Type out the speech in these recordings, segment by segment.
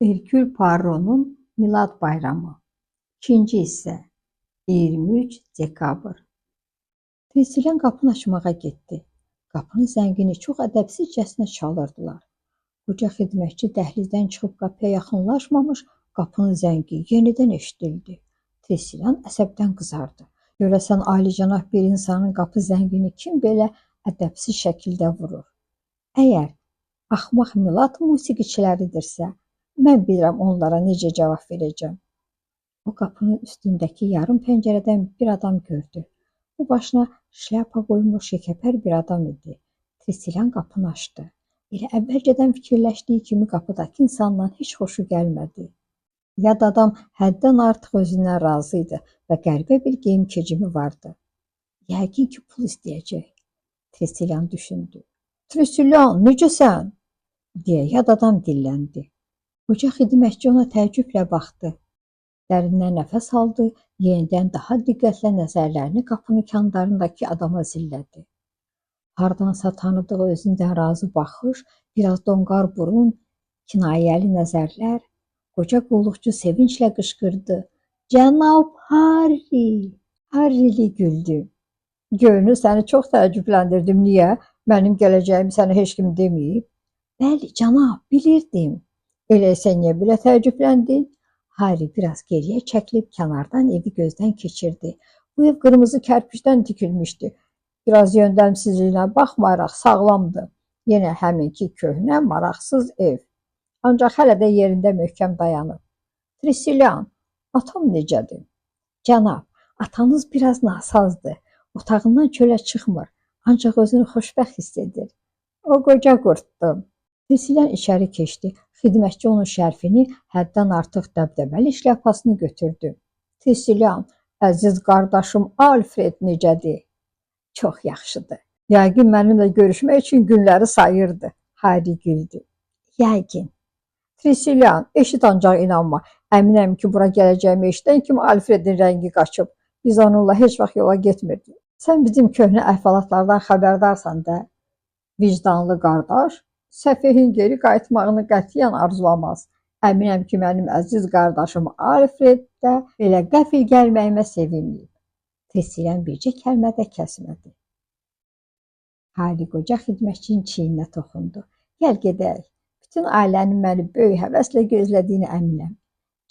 Herkül Poirot'un Milad Bayramı. İkinci hissə. 23 dekabr. Tezliklə qapını açmağa getdi. Qapının zəngini çox ədəbsizcəsinə çalırdılar. Qoca xidmətçi dəhlizdən çıxıb qapıya yaxınlaşmamış, qapının zəngi yenidən eşidildi. Tezliklə əsəbdən qızardı. Görəsən alicənab bir insanın qapı zəngini kim belə ədəbsiz şəkildə vurur? Əgər axmaq Milad musiqiçiləridirsə, mən bilirəm onlara necə cavab verəcəm. O qapının üstündəki yarım pəncərədən bir adam gördü. Bu başına şlyapa qoymuş şəkəpər bir adam idi. Tezliklə qapını açdı. Elə əvvəlcədən fikirləşdiyi kimi qapıdakı insandan heç xoşu gəlmədi. Yad adam həddən artıq özündən razı idi və qəribə bir geyim keçimi vardı. Yəqin ki, pul istəyəcək. Tezliklə düşündü. Tressilyan, necəsən? Deyə yad adam dilləndi. Qoca xidmətçi ona təəccüblə baxdı. Dərindən nəfəs aldı, yenidən daha diqqətlə nəzərlərini qapının kənarındakı adama zillədi. Hardansa tanıdığı özündən razı baxış, biraz donqar burun, kinayəli nəzərlər, qoca qulluqçu sevinclə qışqırdı. Cənab Harry! Harry güldü. Görünür, səni çox təəccübləndirdim. Niyə? Mənim gələcəyimi sənə heç kim deməyib? Bəli, cənab, bilirdim. Elə-isə niyə belə təəccübləndin? Harry biraz geriyə çəkilib kənardan evi gözdən keçirdi. Bu ev qırmızı kərpicdən tikilmişdi. Biraz yöndəmsizliyinə baxmayaraq sağlamdı. Yenə həminki köhnə, maraqsız ev. Ancaq hələ də yerində möhkəm dayanıb. Tressilyan, atam necədir? Cənab, atanız biraz nasazdır. Otağından çölə çıxmır. Ancaq özünü xoşbəxt hiss edir. O qoca qurtdur. Tressilyan içəri keçdi. Xidmətçi onun şərfini, həddən artıq dəbdəbəli şlyapasını götürdü. Tressilyan, əziz qardaşım Alfred necədir? Çox yaxşıdır. Yəqin mənimlə görüşmək üçün günləri sayırdı. Harry güldü. Yəqin. Tressilyan, eşit ancaq inanma. Əminəm ki, bura gələcəyimi eşidən kimi Alfredin rəngi qaçıb. Biz onunla heç vaxt yola getmirdik. Sən bizim köhnə əhvalatlardan xəbərdarsan da. Vicdanlı qardaş, səfehin geri qayıtmağını qətiyyən arzulamaz. Əminəm ki, mənim əziz qardaşım Alfred də belə qəfil gəlməyimə sevinməyib. Tressilyan bircə kəlmə də kəsmədi. Harry qoca xidmətçinin çiyninə toxundu. Gəl gedək. Bütün ailənin məni böyük həvəslə gözlədiyini əminəm.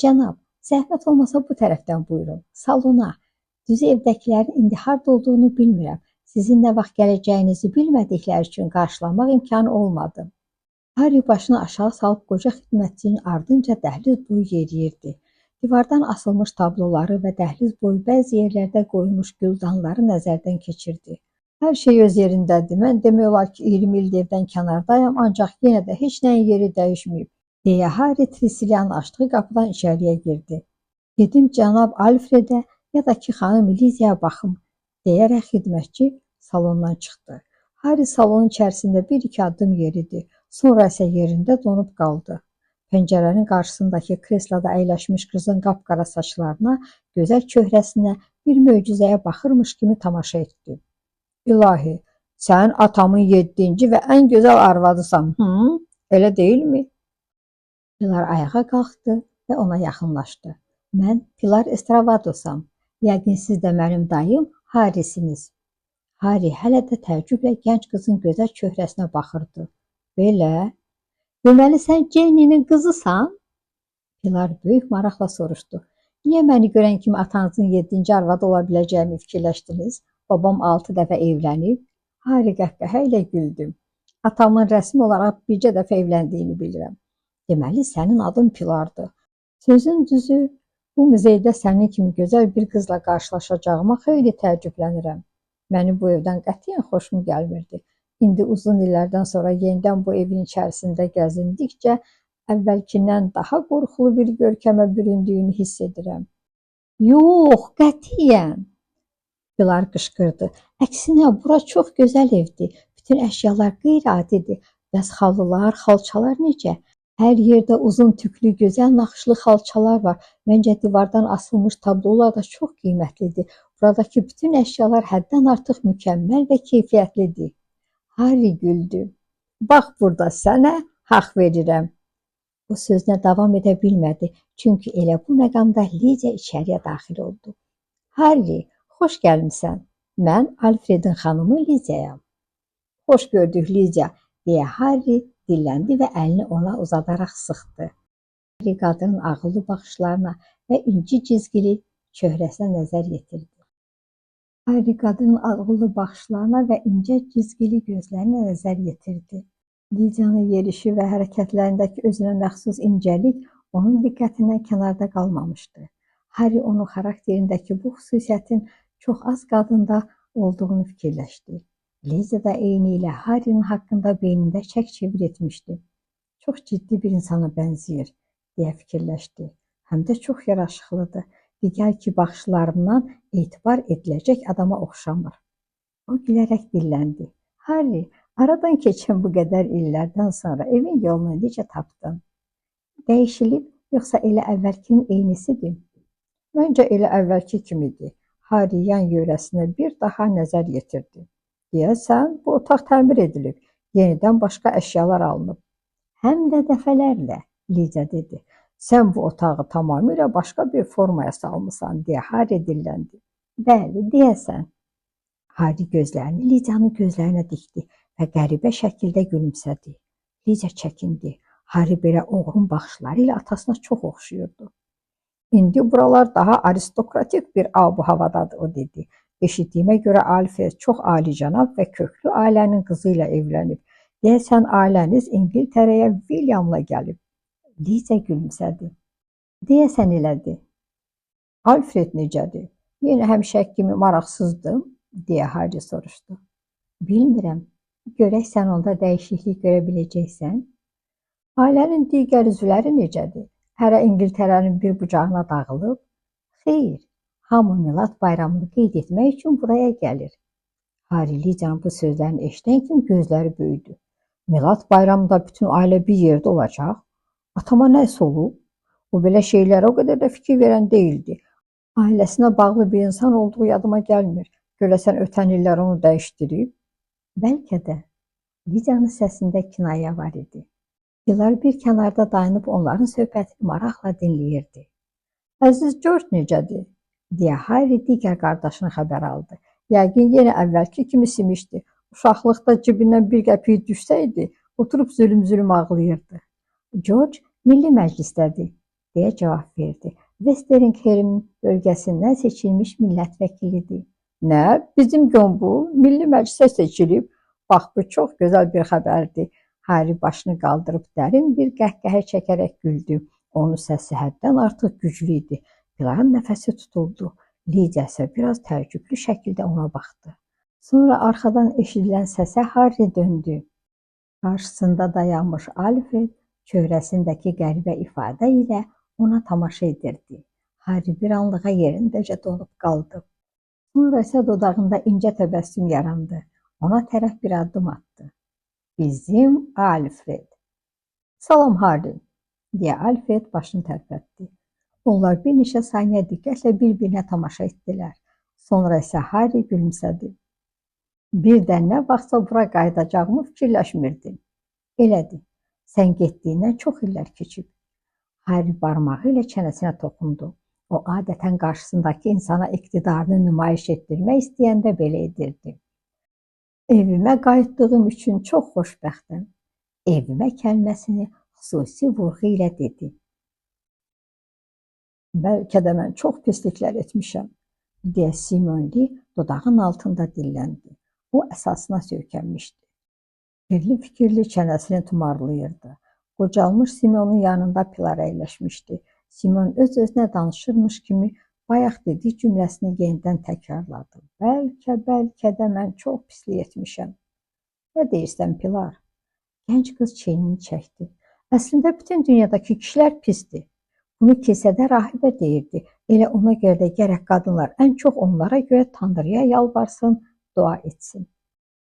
Cənab, zəhmət olmasa bu tərəfdən buyurun. Salona. Düzü evdəkilərin indi harda olduğunu bilmirəm. Sizin nə vaxt gələcəyinizi bilmədikləri üçün qarşılamaq imkanı olmadı. Harry başını aşağı salıb qoca xidmətçinin ardınca dəhliz boyu yeriyirdi. Divardan asılmış tabloları və dəhliz boyu bəzi yerlərdə qoyulmuş güldanları nəzərdən keçirdi. Hər şey öz yerindədir. Mən demək olar ki, 20 ildir evdən kənardayam, ancaq yenə də heç nəyin yeri dəyişməyib. Deyə Harry Tressilyanın açdığı qapıdan içəriyə girdi. Dedim cənab Alfredə ya da ki xanım Lizaya baxım, deyərək xidmətçi salondan çıxdı. Harry salonun içərisində bir-iki addım yeridi. Sonra isə yerində donub qaldı. Pəncərənin qarşısındakı kresloda əyləşmiş qızın qapqara saçlarına, gözəl çöhrəsinə bir möcüzəyə baxırmış kimi tamaşa etdi. İlahi, sən atamın 7-ci və ən gözəl arvadısan, elə deyilmi? Pilar ayağa qalxdı və ona yaxınlaşdı. Mən Pilar Estravadosam. Yəqin siz də mənim dayım Harrysiniz. Harry hələ də təəccüblə gənc qızın gözəl çöhrəsinə baxırdı. Belə? Deməli sən Jenny'nin qızısan? Pilar böyük maraqla soruşdu. Niyə məni görən kimi atanızın 7-ci arvadı ola biləcəyimi fikirləşdiniz? Babam 6 dəfə evlənib. Harry qəhqəhə ilə güldü. Atamın rəsmi olaraq bircə dəfə evləndiyini bilirəm. Deməli sənin adın Pilardır. Sözün düzü, bu muzeydə sənin kimi gözəl bir qızla qarşılaşacağıma xeyli təəccüblənirəm. Mənim bu evdən qətiyyən xoşum gəlmirdi. İndi uzun illərdən sonra yenidən bu evin içərisində gəzindikcə əvvəlkindən daha qorxulu bir görkəmə büründüyünü hiss edirəm. Yox, qətiyyən! Pilar qışqırdı. Əksinə, bura çox gözəl evdir. Bütün əşyalar qeyri-adidir. Bəs xalılar, xalçalar necə? Hər yerdə uzun tüklü, gözəl naxışlı xalçalar var. Məncə divardan asılmış tablolar da çox qiymətlidir. Buradakı bütün əşyalar həddən artıq mükəmməl və keyfiyyətlidir. Harry güldü. Bax burada sənə haqq verirəm. O sözünə davam edə bilmədi, çünki elə bu məqamda Lidia içəriyə daxil oldu. Harry, xoş gəlmisən. Mən Alfredin xanımı Lidiayam. Xoş gördük Lidia, deyə Harry dilləndi və əlini ona uzadaraq sıxdı. Harry qadının ağıllı baxışlarına və inci cizgili çöhrəsinə nəzər yetirdi. Harry qadının ağıllı baxışlarına və incə cizgili gözlərinə nəzər yetirdi. Lidianın yerişi və hərəkətlərindəki özünə məxsus incəlik onun diqqətindən kənarda qalmamışdı. Harry onun xarakterindəki bu xüsusiyyətin çox az qadında olduğunu fikirləşdi. Lidia da eynilə Harry'nin haqqında beynində çək-çevir etmişdi. Çox ciddi bir insana bənzəyir, deyə fikirləşdi. Həm də çox yaraşıqlıdır. Digər ki, baxışlarından etibar ediləcək adama oxşamır. O gülərək dilləndi. Harry, aradan keçən bu qədər illərdən sonra evin yolunu necə tapdın? Dəyişilib, yoxsa elə əvvəlkinin eynisidir? Məncə elə əvvəlki kimidir. Harry yan yörəsinə bir daha nəzər yetirdi. Deyəsən, bu otaq təmir edilib, yenidən başqa əşyalar alınıb. Həm də dəfələrlə, Lidia dedi. Sən bu otağı tamamilə başqa bir formaya salmısan, deyə Harry dilləndi. Bəli, deyəsən. Harry gözlərini Lidianın gözlərinə dikdi və qəribə şəkildə gülümsədi. Lidia çəkindi. Harry belə oğrun baxışları ilə atasına çox oxşuyurdu. İndi buralar daha aristokratik bir ab-havadadır, o dedi. Eşitdiyimə görə Alfred çox alicənab və köklü ailənin qızı ilə evlənib. Deyəsən, ailəniz İngiltərəyə Williamla gəlib. Lidia gülümsədi. Deyəsən elədi. Alfred necədir? Yenə həmişəki kimi maraqsızdım, deyə Harry soruşdu. Bilmirəm, görək sən onda dəyişiklik görə biləcəksən. Ailənin digər üzvləri necədir? Hərə İngiltərənin bir bucağına dağılıb? Xeyr, hamı Milad bayramını qeyd etmək üçün buraya gəlir. Harry Lidianın bu sözlərini eşidən kimi gözləri böyüdü. Milad bayramında bütün ailə bir yerdə olacaq. Atama nəsə olub? O belə şeylərə o qədər də fikir verən deyildi. Ailəsinə bağlı bir insan olduğu yadıma gəlmir. Görəsən ötən illər onu dəyişdirib? Bəlkə də. Lidianın səsində kinayə var idi. Pilar bir kənarda dayanıb onların söhbətini maraqla dinləyirdi. Əziz George necədir? Deyə Harry digər qardaşını xəbər aldı. Yəqin yenə əvvəlki kimi simişdi. Uşaqlıqda cibindən bir qəpik düşsəydi, oturub zülüm-zülüm ağlayırdı. George Milli Məclisdədir, deyə cavab verdi. Westeringham bölgəsindən seçilmiş millət vəkilidir. Nə? Bizim Gombu Milli Məclisə seçilib? Bax, bu çox gözəl bir xəbərdir. Harry başını qaldırıb dərin bir qəhqəhə çəkərək güldü. Onun səsi həddən artıq güclü idi. Piların nəfəsi tutuldu. Lidia isə biraz təəccüblü şəkildə ona baxdı. Sonra arxadan eşidilən səsə Harry döndü. Qarşısında dayanmış Alfred çöhrəsindəki qəribə ifadə ilə ona tamaşa edirdi. Harry bir anlığa yerindəcə donub qaldı. Sonra isə dodağında incə təbəssüm yarandı. Ona tərəf bir addım atdı. Bizim Alfred. Salam Harry, deyə Alfred başını tərpətdi. Onlar bir neçə saniyə diqqətlə bir-birinə tamaşa etdilər. Sonra isə Harry gülümsədi. Birdən nə vaxtsa bura qayıdacağımı fikirləşmirdim. Elədir, sən getdiyindən çox illər keçib. Harry barmağı ilə çənəsinə toxundu. O adətən qarşısındakı insana iqtidarını nümayiş etdirmək istəyəndə belə edirdi. Evimə qayıtdığım üçün çox xoşbəxtəm. Evimə kəlməsini xüsusi vurğu ilə dedi. Bəlkə də mən çox pisliklər etmişəm, deyə Simon Lee dodağın altında dilləndi. O əsasına söykənmişdi. Fikirli çənəsini tumarlayırdı. Qocalmış Simonun yanında Pilar əyləşmişdi. Simon öz-özünə danışırmış kimi bayaq dediyi cümləsini yenidən təkrarladı. Bəlkə də mən çox pislik etmişəm. Nə deyirsən Pilar? Gənc qız çeynini çəkdi. Əslində bütün dünyadakı kişilər pisdir. Bunu kilsədə rahibə deyirdi. Elə ona görə də gərək qadınlar ən çox onlara görə Tanrıya yalvarsın, dua etsin.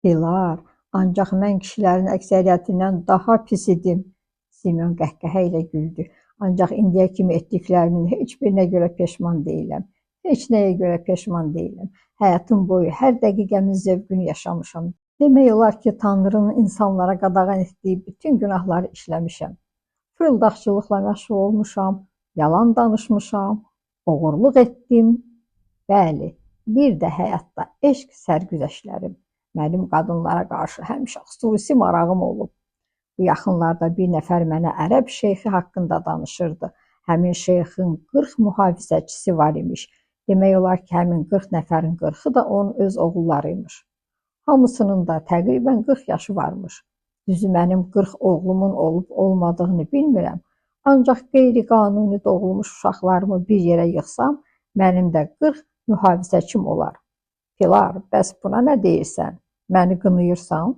Pilar, ancaq mən kişilərin əksəriyyətindən daha pis idim. Simon qəhqəhə ilə güldü. Ancaq indiyə kimi etdiklərimin heç birinə görə peşman deyiləm. Heç nəyə görə peşman deyiləm. Həyatım boyu hər dəqiqəmin zövqünü yaşamışam. Demək olar ki, Tanrının insanlara qadağan etdiyi bütün günahları işləmişəm. fırıldaqçılıqla məşğul olmuşam, yalan danışmışam, oğurluq etdim. Bəli, bir də həyatda eşq sərgüzəştlərim. Mənim qadınlara qarşı həmişə xüsusi marağım olub. Bu yaxınlarda bir nəfər mənə ərəb şeyxi haqqında danışırdı. Həmin şeyxin 40 mühafizəçisi var imiş. Demək olar ki, həmin 40 nəfərin 40-ı da onun öz oğullarıymış. Hamısının da təqribən 40 yaşı varmış. Düzü mənim 40 oğlumun olub-olmadığını bilmirəm. Ancaq qeyri-qanuni doğulmuş uşaqlarımı bir yerə yığsam, mənim də 40 mühafizəçim olar. Pilar, bəs buna nə deyirsən? Məni qınayırsan?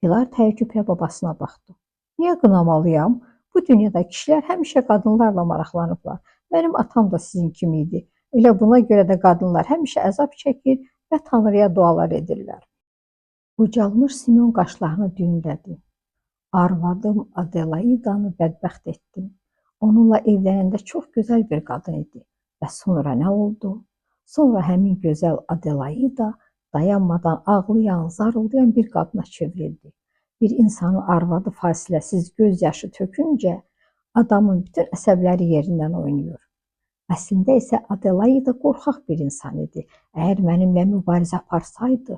Pilar təəccüblə babasına baxdı. Niyə qınamalıyam? Bu dünyada kişilər həmişə qadınlarla maraqlanıblar. Mənim atam da sizin kimi idi. Elə buna görə də qadınlar həmişə əzab çəkir və Tanrıya dualar edirlər. Qocalmış Simeon qaşlarını düyünlədi. Arvadım Adelaidanı bədbəxt etdim. Onunla evlənəndə çox gözəl bir qadın idi. Və sonra nə oldu? Sonra həmin gözəl Adelaida dayanmadan ağlayan, zarıldayan bir qadına çevrildi. Bir insanın arvadı fasiləsiz göz yaşı töküncə adamın bütün əsəbləri yerindən oynayır. Əslində isə Adelaida qorxaq bir insan idi. Əgər mənimlə mübarizə aparsaydı,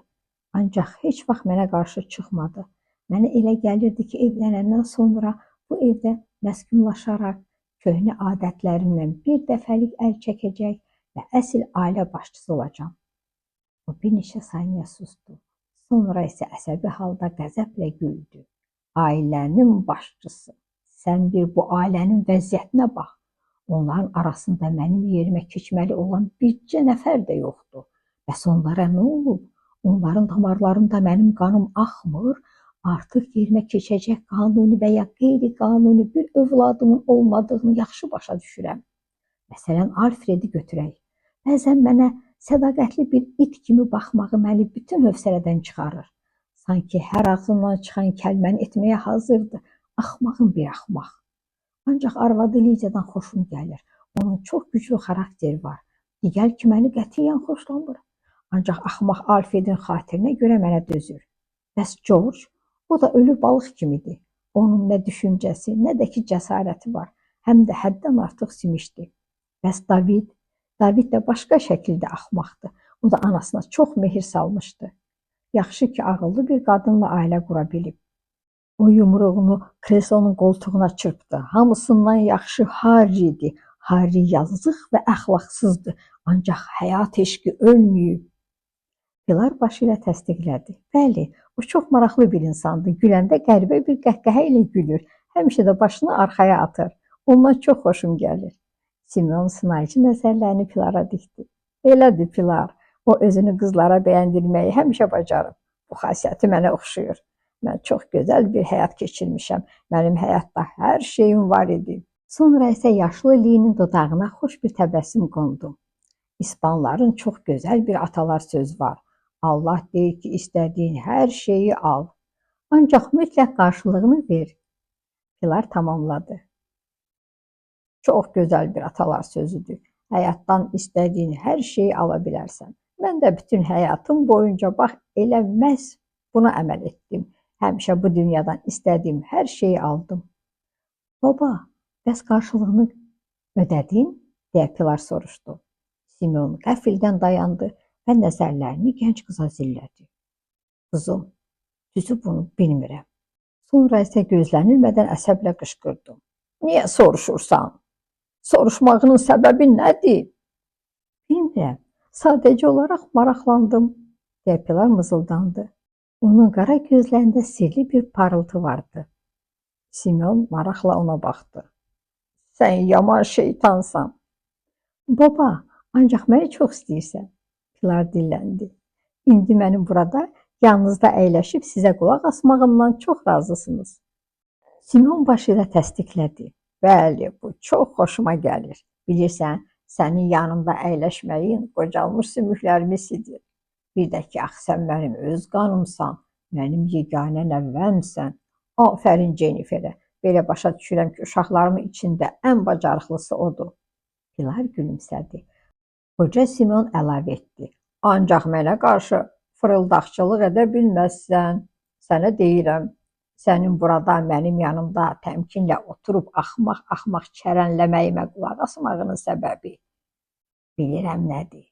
ancaq heç vaxt mənə qarşı çıxmadı. Mənə elə gəlirdi ki, evlənəndən sonra bu evdə məskunlaşaraq, köhnə adətlərimlə bir dəfəlik əl çəkəcək və əsl ailə başçısı olacağam. O bir neçə saniyə susdu. Sonra isə əsəbi halda qəzəblə güldü. Ailənin başçısı. Sən bir bu ailənin vəziyyətinə bax. Onların arasında mənim yerimə keçməli olan bircə nəfər də yoxdur. Bəs onlara nə olub? Onların damarlarında mənim qanım axmır. Artıq yerimə keçəcək qanuni və ya qeyri-qanuni bir övladımın olmadığını yaxşı başa düşürəm. Məsələn, Alfredi götürək. Bəzən mənə sədaqətli bir it kimi baxmağı məni bütün hövsələdən çıxarır. Sanki hər ağzından çıxan kəlməni etməyə hazırdır. Axmağın bir axmaq. Ancaq arvadı Lidiyadan xoşum gəlir. Onun çox güclü xarakteri var. Digər ki, məni qətiyyən xoşlamır. Ancaq axmaq Alfredin xatirinə görə mənə dözür. Bəs George? O da ölü balıq kimidir. Onun nə düşüncəsi, nə də ki cəsarəti var. Həm də həddən artıq simişdi. Bəs David? David də başqa şəkildə axmaqdır. O da anasına çox mehir salmışdı. Yaxşı ki, ağıllı bir qadınla ailə qura bilib. O yumruğunu kreslonun qoltuğuna çırpdı. Hamısından yaxşı Harry idi. Harry yazıq və əxlaqsızdı. Ancaq həyat eşqi ölməyib. Pilar başı ilə təsdiqlədi. Bəli, o çox maraqlı bir insandı. Güləndə qəribə bir qəhqəhə ilə gülür. Həmişə də başını arxaya atır. Ondan çox xoşum gəlir. Simeon sınayıcı nəzərlərini Pilara dikdi. Belədir Pilar. O özünü qızlara bəyəndirməyi həmişə bacarıb. Bu xasiyyəti mənə oxşuyur. Mən çox gözəl bir həyat keçirmişəm. Mənim həyatda hər şeyim var idi. Sonra isə yaşlı Lee'nin dodağına xoş bir təbəssüm qondu. İspanların çox gözəl bir atalar söz var. Allah deyir ki, istədiyin hər şeyi al. Ancaq mütləq qarşılığını ver. Pilar tamamladı. Çox gözəl bir atalar sözüdür. Həyatdan istədiyin hər şeyi ala bilərsən. Mən də bütün həyatım boyunca bax elə məhz buna əməl etdim. Həmişə bu dünyadan istədiyim hər şeyi aldım. Baba, bəs qarşılığını ödədin? Deyə Pilar soruşdu. Simeon qəfildən dayandı və nəzərlərini gənc qıza zillədi. Qızım, düzü bunu bilmirəm. Sonra isə gözlənilmədən əsəblə qışqırdı. Niyə soruşursan? Soruşmağının səbəbi nədir? Bilmirəm, sadəcə olaraq maraqlandım, deyə Pilar mızıldandı. Onun qara gözlərində sirli bir parıltı vardı. Simeon maraqla ona baxdı. Sən yaman şeytansan. Baba, ancaq məni çox istəyirsən. Pilar dilləndi. İndi mənim burada yanınızda əyləşib sizə qulaq asmağımdan çox razısınız. Simeon başı ilə təsdiqlədi. Bəli, bu çox xoşuma gəlir. Bilirsən, sənin yanımda əyləşməyin qocalmış sümüklərimi sidir. Bir də ki, ax sən mənim öz qanımsan, mənim yeganə nəvvəmsən. Afərin Jenniferə, belə başa düşürəm ki, uşaqlarımın içində ən bacarıqlısı odur. Pilar gülümsədi. Qoca Simeon əlavə etdi. Ancaq mənə qarşı fırıldaqçılıq edə bilməzsən. Sənə deyirəm. Sənin burada mənim yanımda təmkinlə oturub axmaq-axmaq çərənləməyimə qulaq asmağının səbəbi bilirəm nədir.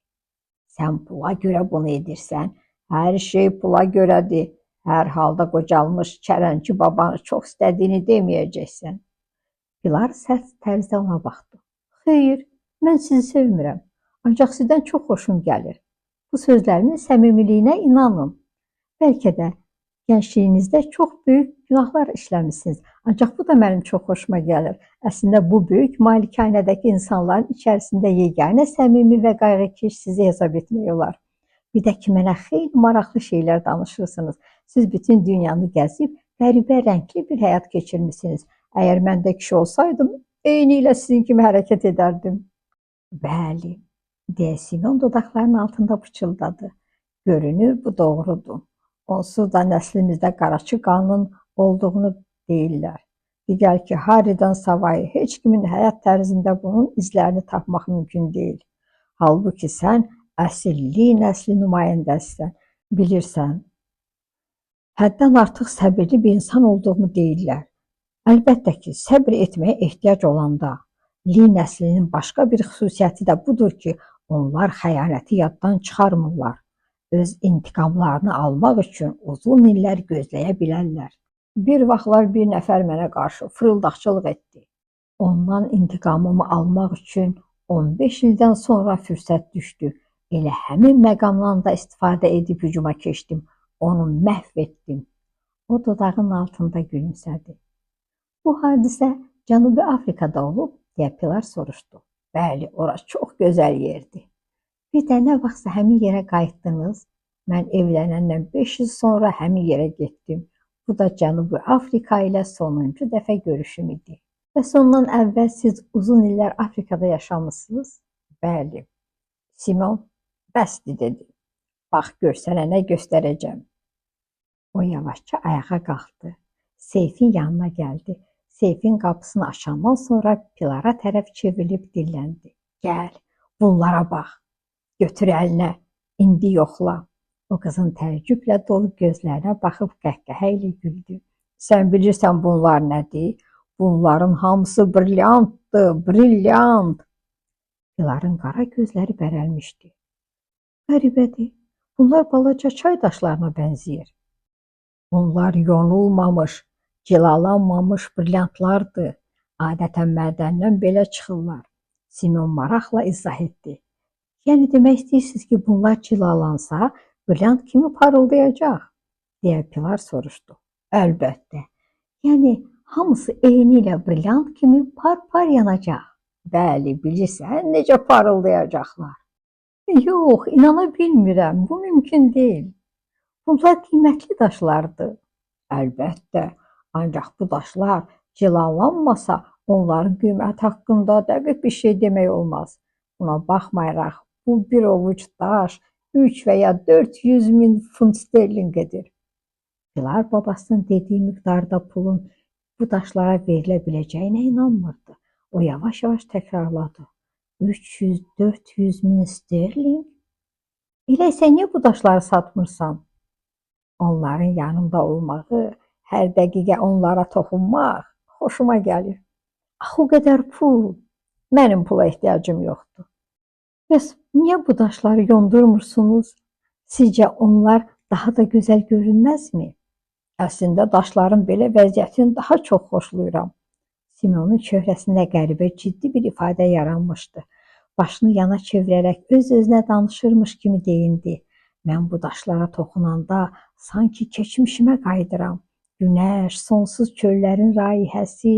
Sən pula görə bunu edirsən. Hər şey pula görədir. Hər halda qocalmış çərənki babanı çox istədiyini deməyəcəksən. Pilar sərt tərzdə ona baxdı. Xeyr, mən sizi sevmirəm. Ancaq sizdən çox xoşum gəlir. Bu sözlərimin səmimiliyinə inanın. Bəlkə də gəncliyinizdə çox böyük günahlar işləmisiniz. Ancaq bu da mənim çox xoşuma gəlir. Əslində bu böyük malikanədəki insanların içərisində yeganə səmimi və qayğıkeş sizi hesab etmək olar. Bir də ki, mənə xeyli maraqlı şeylər danışırsınız. Siz bütün dünyanı gəzib qəribə rəngli bir həyat keçirmisiniz. Əgər mən də kişi olsaydım, eynilə sizin kimi hərəkət edərdim. Bəli, deyə Simeon dodaqlarının altında pıçıldadı. Görünür, bu doğrudur. Onsuz da nəslimizdə qaraçı qanın olduğunu deyirlər. Digər ki, Harry'dən savayı heç kimin həyat tərzində bunun izlərini tapmaq mümkün deyil. Halbuki sən əsilli nəsli nümayəndəsən, bilirsən. Həddən artıq səbirli bir insan olduğumu deyirlər. Əlbəttə ki, səbr etməyə ehtiyac olanda. Li nəslinin başqa bir xüsusiyyəti də budur ki, onlar xəyanəti yaddan çıxarmırlar. Öz intiqamlarını almaq üçün uzun illər gözləyə bilərlər. Bir vaxtlar bir nəfər mənə qarşı fırıldaqçılıq etdi. Ondan intiqamımı almaq üçün 15 ildən sonra fürsət düşdü. Elə həmin məqamdan da istifadə edib hücuma keçdim. Onu məhv etdim. O dodağının altında gülümsədi. Bu hadisə Cənubi Afrikada olub, deyə Pilar soruşdu. Bəli, ora çox gözəl yerdir. Bir də nə vaxtsa həmin yerə qayıtdınız? Mən evlənəndən 5 il sonra həmin yerə getdim. Bu da Cənubi Afrika ilə sonuncu dəfə görüşüm idi. Bəs ondan əvvəl siz uzun illər Afrikada yaşamısınız? Bəli. Simeon, bəsdir dedi. Bax, görsənə nə göstərəcəm. O yavaşca ayağa qalxdı. Seyfin yanına gəldi. Seyfin qapısını açandan sonra Pilara tərəf çevrilib dilləndi. Gəl, bunlara bax. Götür əlinə, indi yoxla. O qızın təəccüblə dolu gözlərinə baxıb qəhqəhə ilə güldü. Sən bilirsən bunlar nədir? Bunların hamısı brilyantdır, brilyant. Piların qara gözləri bərəlmişdi. Qəribədir, bunlar balaca çay daşlarına bənzəyir. Bunlar yonulmamış, cilalanmamış brilyantlardır. Adətən mədəndən belə çıxırlar. Simeon maraqla izah etdi. Yəni demək istəyirsiniz ki, bunlar cilalansa, brilyant kimi parıldayacaq, deyə Pilar soruşdu. Əlbəttə. Yəni hamısı eyni ilə brilyant kimi par-par yanacaq. Bəli, bilirsən necə parıldayacaqlar. Yox, inana bilmirəm, bu mümkün deyil. Bunlar qiymətli daşlardır. Əlbəttə, ancaq bu daşlar cilalanmasa, onların qiyməti haqqında dəqiq bir şey demək olmaz. Buna baxmayaraq, bu bir ovuc daş 3 və ya 400 min funt sterlinqedir. Pilar babasının dediyi miqdarda pulun bu daşlara verilə biləcəyinə inanmırdı. O yavaş-yavaş təkrarladı. 300-400 min sterling? Elə isə niyə bu daşları satmırsan? Onların yanında olmağı, hər dəqiqə onlara toxunmaq xoşuma gəlir. Ax, o qədər pul. Mənim pula ehtiyacım yoxdur. Bəs niyə bu daşları yondurmursunuz? Sizcə onlar daha da gözəl görünməzmi? Əslində daşların belə vəziyyətini daha çox xoşlayıram. Simeonun çöhrəsində qəribə ciddi bir ifadə yaranmışdı. Başını yana çevirərək öz-özünə danışırmış kimi deyindi. Mən bu daşlara toxunanda sanki keçmişimə qayıdıram. Günəş, sonsuz çöllərin raihəsi,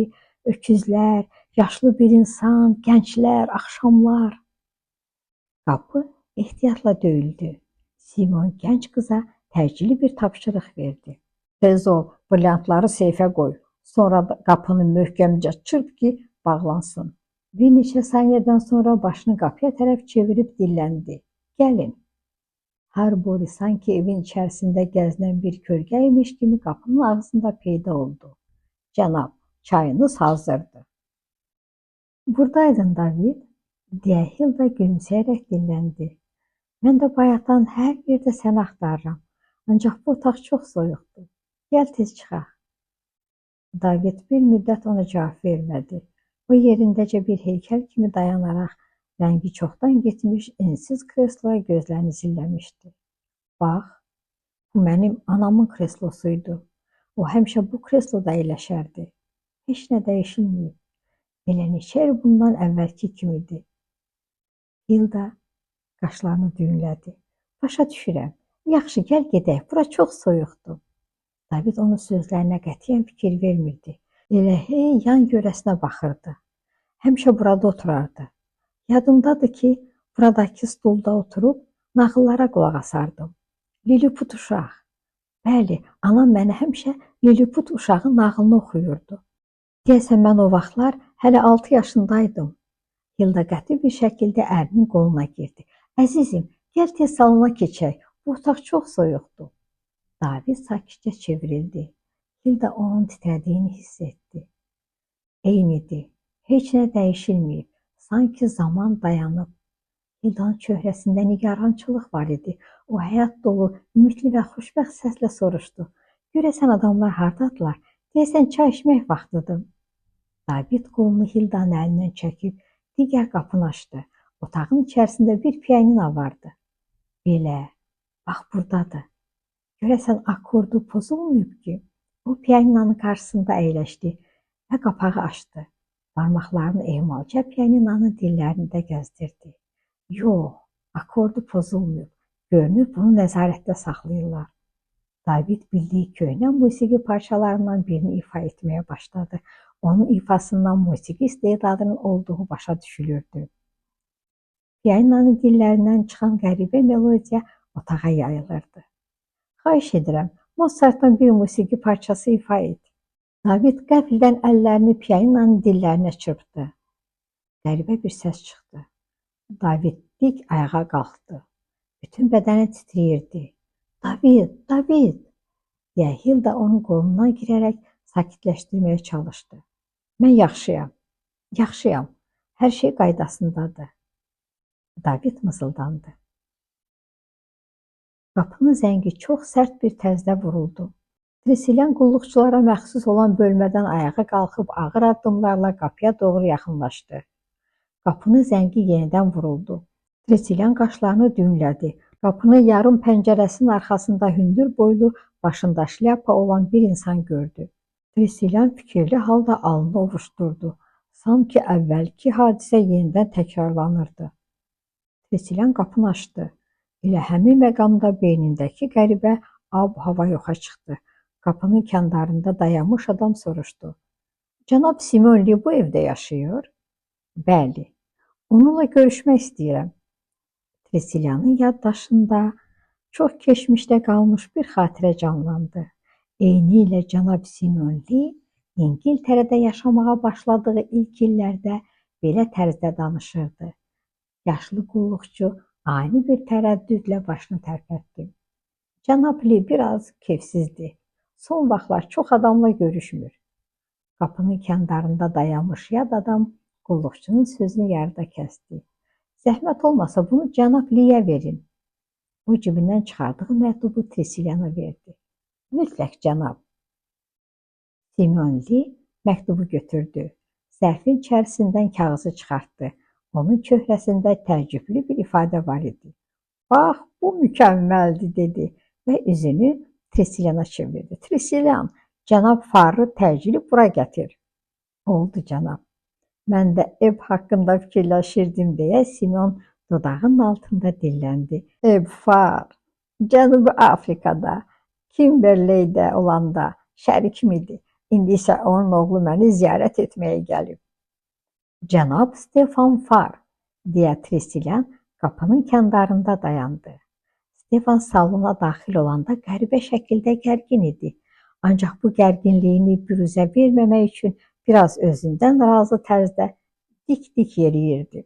öküzlər, yaşlı bir insan, gənclər, axşamlar. Qapı ehtiyatla döyüldü. Simeon gənc qıza təcili bir tapşırıq verdi. Tez ol, brilyantları seyfə qoy. Sonra da qapını möhkəmcə çırp ki, bağlansın. Bir neçə saniyədən sonra başını qapıya tərəf çevirib dilləndi. Gəlin. Harbori sanki evin içərisində gəzinən bir kölgə imiş kimi qapının ağzında peyda oldu. Cənab, çayınız hazırdır. Buradaydın, David, deyə Hilda gülümsəyərək dilləndi. Mən də bayaqdan hər yerdə səni axtarıram. Ancaq bu otaq çox soyuqdur. Gəl tez çıxaq. David bir müddət ona cavab vermədi. O yerindəcə bir heykəl kimi dayanaraq rəngi çoxdan getmiş ensiz kresloya gözlərini zilləmişdi. Bax, bu mənim anamın kreslosuydu. O həmişə bu kresloda əyləşərdi. Heç nə dəyişilməyib. Elə neçə il bundan əvvəlki kimidir. Hilda qaşlarını düyünlədi. Başa düşürəm. Yaxşı, gəl gedək. Bura çox soyuqdur. David onun sözlərinə qətiyyən fikir vermirdi. Elə hey yan görəsinə baxırdı. Həmişə burada oturardı. Yadımdadır ki, buradakı stulda oturub nağıllara qulaq asardım. Lilliput uşaq. Bəli, anam mənə həmişə Lilliput uşağı nağılını oxuyurdu. Deyəsən mən o vaxtlar hələ 6 yaşındaydım. Hilda qəti bir şəkildə ərinin qoluna girdi. Əzizim, gəl tez salona keçək. Bu otaq çox soyuqdur. David sakitcə çevrildi. Hilda onun titrədiyini hiss etdi. Eynidir. Heç nə dəyişilməyib. Sanki zaman dayanıb. Hilda'nın çöhrəsində nigarançılıq var idi. O həyat dolu, ümidli və xoşbəxt səslə soruşdu. Görəsən adamlar hardadılar? Deyəsən çay içmək vaxtıdır. David qolunu Hilda'nın əlindən çəkib digər qapını açdı. Otağın içərisində bir pianino vardı. Belə, bax buradadır. Görəsən akordu pozulmayıb ki? O pianinonun qarşısında əyləşdi və qapağı açdı. Barmaqlarını ehmalca pianinonun dillərində gəzdirdi. Yox, akordu pozulmayıb. Görünür bunu nəzarətdə saxlayırlar. David bildiyi köhnə musiqi parçalarından birini ifa etməyə başladı. Onun ifasından musiqi istedadının olduğu başa düşülürdü. Pianinonun dillərindən çıxan qəribə melodiya otağa yayılırdı. Xahiş edirəm, Mozartdan bir musiqi parçası ifa et. David qəfildən əllərini pianinonun dillərinə çırpdı. Qəribə bir səs çıxdı. David dik ayağa qalxdı. Bütün bədəni titrəyirdi. David, David! Deyə Hilda onun qolundan girərək sakitləşdirməyə çalışdı. Mən yaxşıyam, yaxşıyam. Hər şey qaydasındadır. David mızıldandı. Qapının zəngi çox sərt bir tərzdə vuruldu. Tresilyan qulluqçulara məxsus olan bölmədən ayağa qalxıb ağır addımlarla qapıya doğru yaxınlaşdı. Qapının zəngi yenidən vuruldu. Tresilyan qaşlarını düyünlədi. Qapının yarım pəncərəsinin arxasında hündür boylu, başında şlyapa olan bir insan gördü. Tresilyan fikirli halda alnını ovuşdurdu. Sanki əvvəlki hadisə yenidən təkrarlanırdı. Tresilyan qapını açdı. Elə həmin məqamda beynindəki qəribə ab-hava yoxa çıxdı. Qapının kəndarında dayanmış adam soruşdu. Cənab Simonli bu evdə yaşayır? Bəli. Onunla görüşmək istəyirəm. Tresilyanın yaddaşında çox keçmişdə qalmış bir xatirə canlandı. Eynilə cənab Simonli İngiltərədə yaşamağa başladığı ilk illərdə belə tərzdə danışırdı. Yaşlı qulluqçu ani bir tərəddüdlə başını tərpətdi. Cənab Li biraz kefsizdir. Son vaxtlar çox adamla görüşmür. Qapının kəndarında dayanmış yad adam qulluqçunun sözünü yarıda kəsdi. Zəhmət olmasa bunu cənab Liyə verin. O cibindən çıxardığı məktubu Tresilyana verdi. Mütləq cənab. Simon Li məktubu götürdü. Zərfin içərisindən kağızı çıxartdı. Onun çöhrəsində təəccüblü bir ifadə var idi. Bax, bu mükəmməldir, dedi və üzünü Tresilyana çevirdi. Tresilyan, cənab Farrı təcili bura gətir. Oldu, cənab. Mən də ev haqqında fikirləşirdim, deyə Simon dodağının altında dilləndi. Ev Farr, Cənubi Afrikada, Kimberleydə olanda şərikim idi. İndi isə onun oğlu məni ziyarət etməyə gəlib. Cənab Stefan Farr, deyə Tresilyan qapının kəndarında dayandı. Stefan salona daxil olanda qəribə şəkildə gərgin idi. Ancaq bu gərginliyini büruzə verməmək üçün biraz özündən razı tərzdə dik-dik yeriyirdi.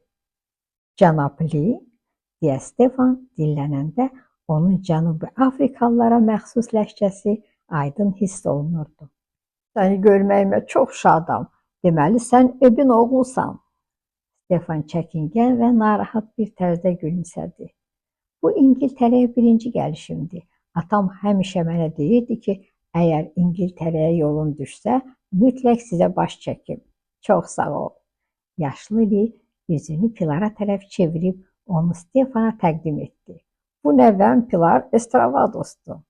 Cənab Li, deyə Stefan dillənəndə onun Cənubi Afrikalılara məxsus ləhcəsi aydın hiss olunurdu. Səni görməyimə çox şadam. Deməli, sən Ebin oğlusan. Stefan çəkingən və narahat bir tərzdə gülümsədi. Bu İngiltərəyə birinci gəlişimdir. Atam həmişə mənə deyirdi ki, əgər İngiltərəyə yolun düşsə, Mütləq sizə baş çəkim. Çox sağ ol. Yaşlı Li yüzünü Pilara tərəf çevirib onu Stefana təqdim etdi. Bu nəvəm Pilar Estravadosdur.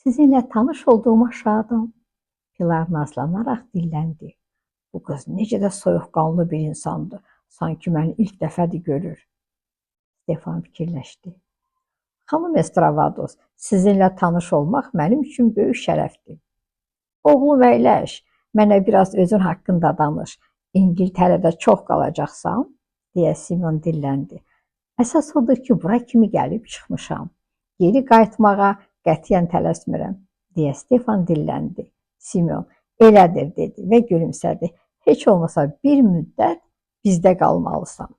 Sizinlə tanış olduğuma şadam. Pilar nazlanaraq dilləndi. Bu qız necə də soyuqqanlı bir insandır. Sanki məni ilk dəfədir görür. Stefan fikirləşdi. Xanım Estravados, sizinlə tanış olmaq mənim üçün böyük şərəfdir. Oğlum əyləş, mənə biraz özün haqqında danış. İngiltərədə çox qalacaqsan, deyə Simon dilləndi. Əsas odur ki, bura kimi gəlib çıxmışam. Geri qayıtmağa qətiyyən tələsmirəm, deyə Stefan dilləndi. Simon, elədir, dedi və gülümsədi. Heç olmasa bir müddət bizdə qalmalısan.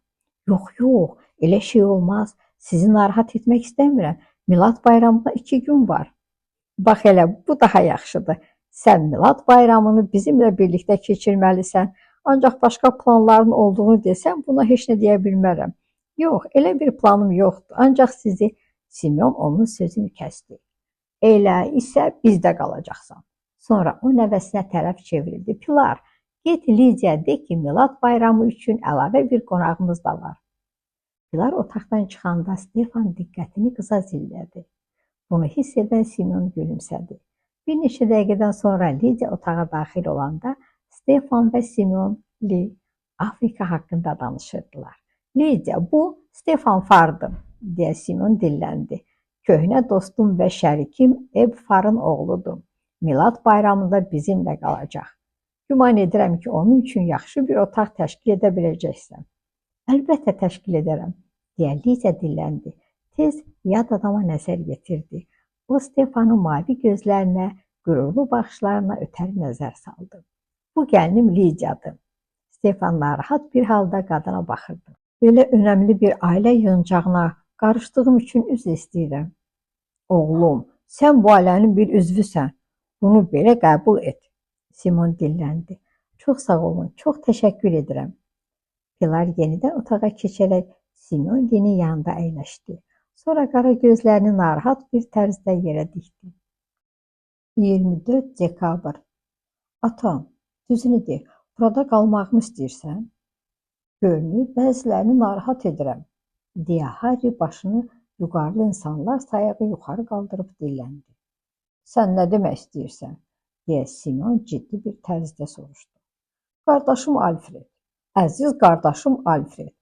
Yox, elə şey olmaz. Sizi narahat etmək istəmirəm. Milad bayramına 2 gün var. Bax elə, bu daha yaxşıdır. Sən Milad bayramını bizimlə birlikdə keçirməlisən. Ancaq başqa planların olduğunu desən, buna heç nə deyə bilmərəm. Yox, elə bir planım yoxdur. Ancaq sizi, Simon onun sözünü kəsdi. Elə isə bizdə qalacaqsan. Sonra o nəvəsinə tərəf çevrildi. Pilar, get Lidiya de ki, Milad bayramı üçün əlavə bir qonağımız da var. Pilar otaqdan çıxanda Stefan diqqətini qıza zillədi. Bunu hiss edən Simon gülümsədi. Bir neçə dəqiqədən sonra Lidiya otağa daxil olanda Stefan və Simon Li Afrika haqqında danışırdılar. Lidiya, bu Stefan Fardır, deyə Simon dilləndi. Köhnə dostum və şərikim Eb Farın oğludur. Milad bayramında bizimlə qalacaq. Güman edirəm ki, onun üçün yaxşı bir otaq təşkil edə biləcəksən. Əlbəttə təşkil edərəm, deyə Lidiya dilləndi. Tez yad adama nəzər yetirdi. O Stefanın mavi gözlərinə, qürurlu baxışlarına ötəri nəzər saldı. Bu gəlinim Lidiyadır. Stefan narahat bir halda qadına baxırdı. Belə önəmli bir ailə yığıncağına qarışdığım üçün üzr istəyirəm. Oğlum, sən bu ailənin bir üzvüsən. Bunu belə qəbul et. Simon dilləndi. Çox sağ olun, çox təşəkkür edirəm. Pilar yenidən otağa keçərək Simon Linin yanında əyləşdi. Sonra qara gözlərini narahat bir tərzdə yerə dikdi. 24 dekabr. Atam, düzünü de, burada qalmağımı istəyirsən? Görünür, bəzilərini narahat edirəm, deyə Harry başını yuqarılı insanlar sayağı yuxarı qaldırıb dilləndi. Sən nə demək istəyirsən? Deyə Simon ciddi bir tərzdə soruşdu. Qardaşım Alfred, əziz qardaşım Alfred,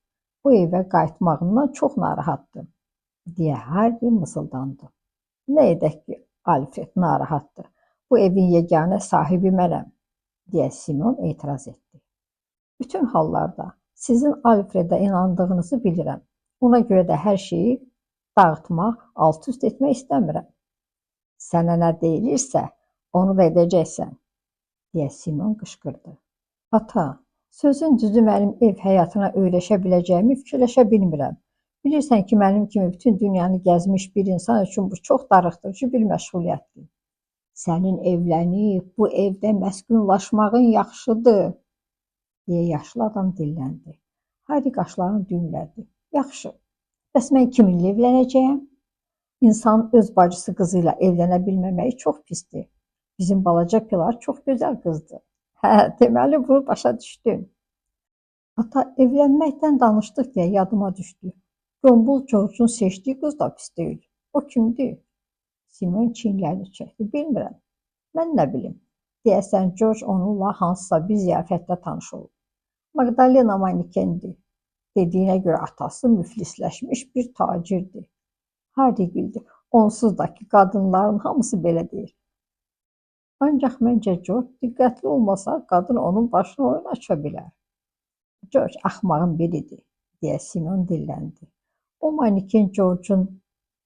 bu evə qayıtmağından çox narahatdır, deyə Harry mızıldandı. Nə edək ki, Alfred narahatdır, bu evin yeganə sahibi mənəm, deyə Simon etiraz etdi. Bütün hallarda sizin Alfredə inandığınızı bilirəm, ona görə də hər şeyi dağıtmaq, alt-üst etmək istəmirəm. Sənə nə deyilirsə, onu da edəcəksən, deyə Simon qışqırdı. Ata, sözün düzü mənim ev həyatına öyrəşə biləcəyimi fikirləşə bilmirəm. Bilirsən ki, mənim kimi bütün dünyanı gəzmiş bir insan üçün bu çox darıxdırıcı bir məşğuliyyətdir. Sənin evlənib, bu evdə məskunlaşmağın yaxşıdır, deyə yaşlı adam dilləndi. Harry qaşlarını düyünlədi. Yaxşı, bəs mən kiminlə evlənəcəyəm? İnsan öz bacısı qızı ilə evlənə bilməməyi çox pisdir. Bizim balaca Pilar çox gözəl qızdır. Hə, deməli bunu başa düşdün. Ata, evlənməkdən danışdıq deyə yadıma düşdü. Gombul George'un seçdiyi qız da pis deyil. O kimdir? Simon çiyinlərini çəkdi. Bilmirəm. Mən nə bilim. Deyəsən George onunla hansısa bir ziyafətdə tanış olub. Magdalena Manikendir. Dediyinə görə atası müflisləşmiş bir tacirdir. Harry güldü. Onsuz da ki, qadınların hamısı belə deyir. Ancaq məncə George diqqətli olmasa qadın onun başına oyun aça bilər. George axmağın biridir, deyə Simon dilləndi. O maniken George'un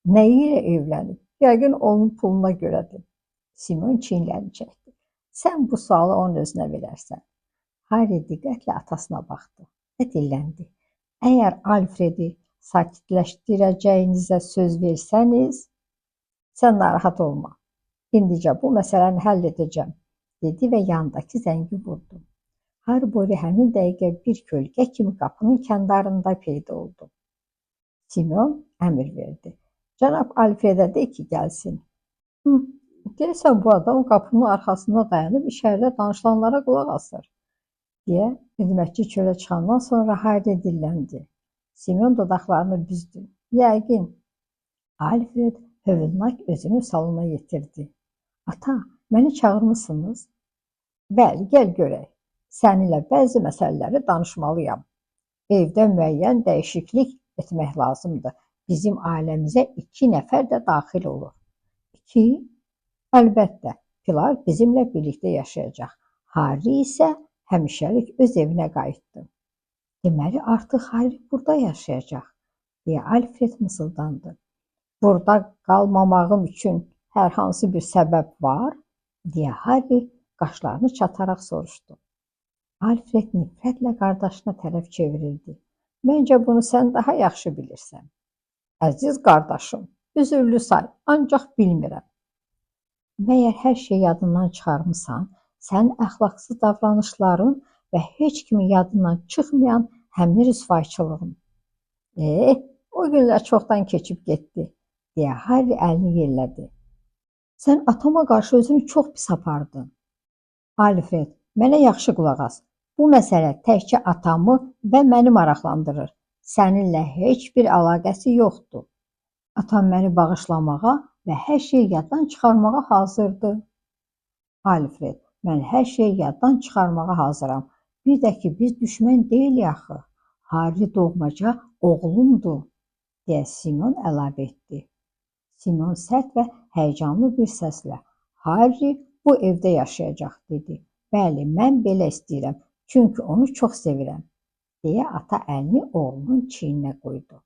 nəyi ilə evlənib? Yəqin onun puluna görədir. Simon çiyinlərini çəkdi. Sən bu sualı onun özünə verərsən. Harry diqqətlə atasına baxdı və dilləndi. Əgər Alfredi sakitləşdirəcəyinizə söz versəniz, sən narahat olma. İndicə bu məsələni həll edəcəm, dedi və yandakı zəngi vurdu. Harry həmin dəqiqə bir kölgə kimi qapının kəndarında peyda oldu. Simon əmr verdi. Cənab Alfredə de ki, gəlsin. Deyəsən bu adam qapının arxasında dayanıb içəridə danışılanlara qulaq asır, deyə xidmətçi çölə çıxandan sonra Harri dilləndi. Simeon dodaqlarını büzdü. Yəqin. Alfred hövlnak özünü salona yetirdi. Ata, məni çağırmısınız? Bəli, gəl görək. Səninlə bəzi məsələləri danışmalıyam. Evdə müəyyən dəyişiklik etmək lazımdır. Bizim ailəmizə 2 nəfər də daxil olur. 2? Əlbəttə, Pilar bizimlə birlikdə yaşayacaq. Harri isə həmişəlik öz evinə qayıtdı. Deməli, artıq Harri burada yaşayacaq, deyə Alfred mısıldandı. Burada qalmamağım üçün hər hansı bir səbəb var, deyə Harri qaşlarını çataraq soruşdu. Alfred nifrətlə qardaşına tərəf çevrildi. Məncə bunu sən daha yaxşı bilirsən. Əziz qardaşım, üzürlü say, ancaq bilmirəm. Məyər hər şeyi yadından çıxarmısan, sənin əxlaqsız davranışların və heç kimin yadından çıxmayan həmli rüsvayçılığın. O günlər çoxdan keçib getdi, deyə Harri əlini yellədi. Sən atama qarşı özünü çox pis apardın. Alfred, mənə yaxşı qulaq as. Bu məsələ təkcə atamı və məni maraqlandırır. Səninlə heç bir əlaqəsi yoxdur. Atam məni bağışlamağa və hər şeyi yaddan çıxarmağa hazırdır. Alfred, mən hər şeyi yaddan çıxarmağa hazıram. Bir də ki, biz düşmən deyilik axı. Harri doğmaca oğlumdur, deyə Simeon əlavə etdi. Simeon sərt və həyəcanlı bir səslə, Harri bu evdə yaşayacaq, dedi. Bəli, mən belə istəyirəm, çünki onu çox sevirəm, deyə ata əlini oğlunun çiyninə qoydu.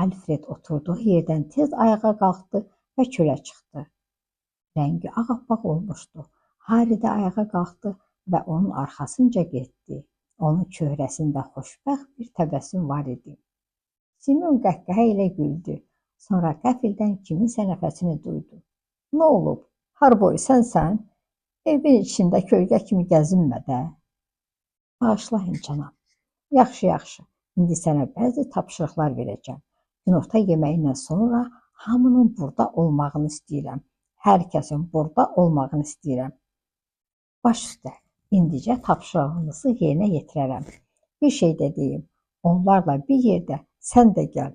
Alfred oturduğu yerdən tez ayağa qalxdı və çölə çıxdı. Rəngi ağappaq olmuşdu. Harri də ayağa qalxdı və onun arxasınca getdi. Onun çöhrəsində xoşbəxt bir təbəssüm var idi. Simeon qəhqəhə ilə güldü. Sonra qəfildən kiminsə nəfəsini duydu. Nə olub? Harboy, sənsən? Evin içində kölgə kimi gəzinmə də. Bağışlayın canım. Yaxşı. İndi sənə bəzi tapşırıqlar verəcəm. Günorta yeməyindən sonra hamının burada olmağını istəyirəm. Hər kəsin burada olmağını istəyirəm. Baş üstə, indicə tapşırığınızı yerinə yetirərəm. Bir şey də deyim, onlarla bir yerdə sən də gəl.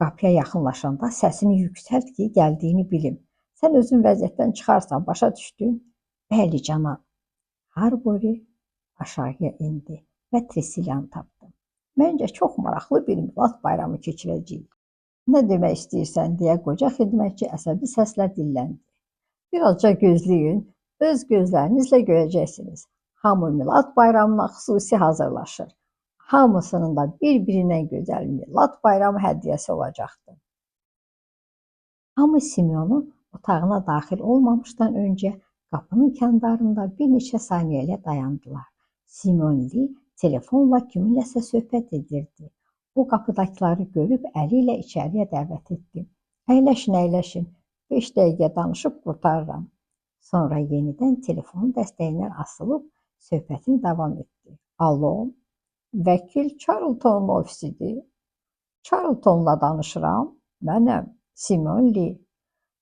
Qapıya yaxınlaşanda səsini yüksəlt ki, gəldiyini bilim. Sən özün vəziyyətdən çıxarsan, başa düşdün? Bəli, cənab. Harboy aşağıya indi və Tresilya'nı tapdı. Məncə çox maraqlı bir Milad bayramı keçirəcəyik. Nə demək istəyirsən, deyə qoca xidmətçi əsəbi səslə dilləndi. Birazca gözləyin, öz gözlərinizlə görəcəksiniz. Hamı Milad bayramına xüsusi hazırlaşır. Hamısının da bir-birindən gözəl Milad bayramı hədiyyəsi olacaqdır. Hamı Simeonun otağına daxil olmamışdan öncə qapının kəndarında bir neçə saniyələ dayandılar. Simeon Lee telefonla kiminləsə söhbət edirdi. O qapıdakıları görüb əli ilə içəriyə dəvət etdi. Əyləşin, 5 dəqiqə danışıb qurtarıram. Sonra yenidən telefonun dəstəyindən asılıb söhbətini davam etdi. Alo, vəkil Charlton'un ofisidir. Charlton'la danışıram. Mənəm, Simeon Lee.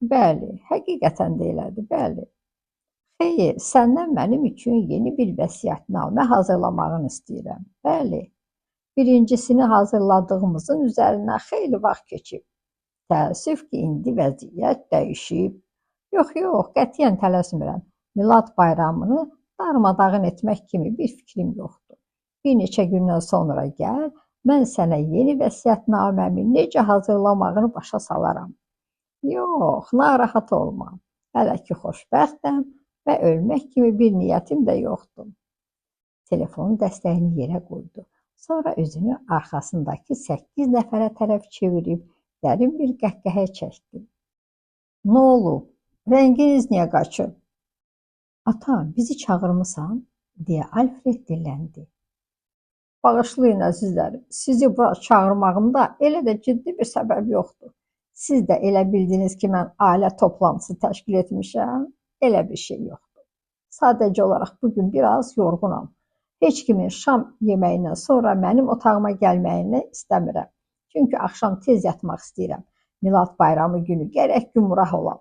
Bəli, həqiqətən də elədi, bəli. Xeyr, səndən mənim üçün yeni bir vəsiyyətnamə hazırlamağını istəyirəm. Bəli, birincisini hazırladığımızın üzərindən xeyli vaxt keçib. Təəssüf ki, indi vəziyyət dəyişib. Yox, qətiyyən tələsmirəm. Milad bayramını darmadağın etmək kimi bir fikrim yoxdur. Bir neçə gündən sonra gəl, mən sənə yeni vəsiyyətnaməmi necə hazırlamağını başa salaram. Yox, narahat olma. Hələ ki xoşbəxtəm və ölmək kimi bir niyyətim də yoxdur. Telefonun dəstəyini yerə qoydu. Sonra özünü arxasındakı 8 nəfərə tərəf çevirib dərin bir qəhqəhə çəkdi. Nə olub? Rənginiz niyə qaçıb? Ata, bizi çağırmısan? Deyə Alfred dilləndi. Bağışlayın əzizlərim, sizi bura çağırmağımda elə də ciddi bir səbəb yoxdur. Siz də elə bildiniz ki, mən ailə toplantısı təşkil etmişəm. Elə bir şey yoxdur. Sadəcə olaraq bugün biraz yorğunam. Heç kimin şam yeməyindən sonra mənim otağıma gəlməyini istəmirəm. Çünki axşam tez yatmaq istəyirəm. Milad bayramı günü gərək gümrah olam.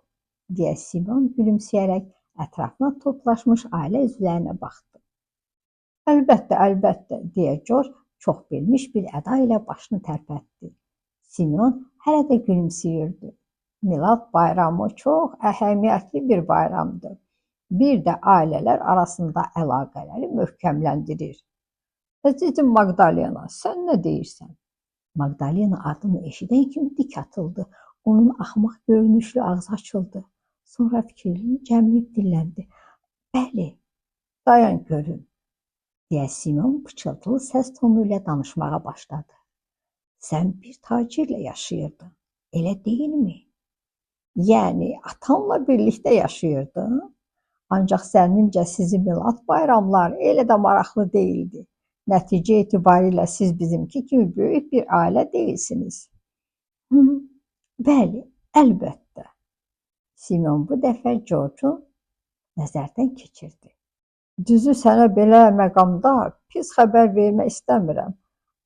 deyə Simon gülümsəyərək ətrafına toplaşmış ailə üzvlərinə baxdı. Əlbəttə, əlbəttə, deyə George çox bilmiş bir əda ilə başını tərpətdi. Simon hələ də gülümsəyirdi. Milad bayramı çox əhəmiyyətli bir bayramdır. Bir də ailələr arasında əlaqələri möhkəmləndirir. Əzizim Magdalena, sən nə deyirsən? Magdalena adını eşidən kimi dik atıldı. Onun axmaq görünüşlü ağzı açıldı. Sonra fikrini cəmləyib dilləndi. Bəli, dayan görün, deyə Simon pıçıltılı səs tonu ilə danışmağa başladı. Sən bir tacirlə yaşayırdın, elə deyilmi? Yəni, atanla birlikdə yaşayırdın? Ancaq zənnimcə sizin milad bayramları elə də maraqlı deyildi. Nəticə etibarilə siz bizimki kimi böyük bir ailə deyilsiniz. Bəli, əlbəttə. Simon bu dəfə George'u nəzərdən keçirdi. Düzü sənə belə məqamda pis xəbər vermək istəmirəm.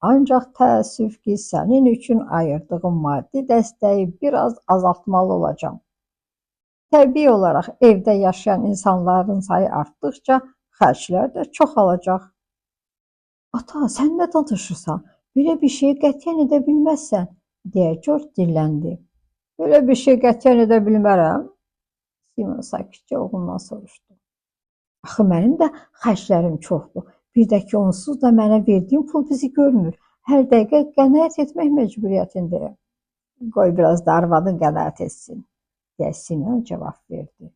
Ancaq təəssüf ki, sənin üçün ayırdığım maddi dəstəyi biraz azaltmalı olacağam. Təbii olaraq evdə yaşayan insanların sayı artdıqca xərclər də çoxalacaq. Ata, sən nə danışırsan? Belə bir şey qətiyyən edə bilməzsən, deyə George dilləndi. Belə bir şey qətiyyən edə bilmərəm? Simon sakitcə oğlundan soruşdu. Axı mənim də xərclərim çoxdur. Bir də ki, onsuz da mənə verdiyin pul bizi görmür. Hər dəqiqə qənaət etmək məcburiyyətindəyəm. Qoy biraz da arvadın qənaət etsin, deyə Simon cavab verdi.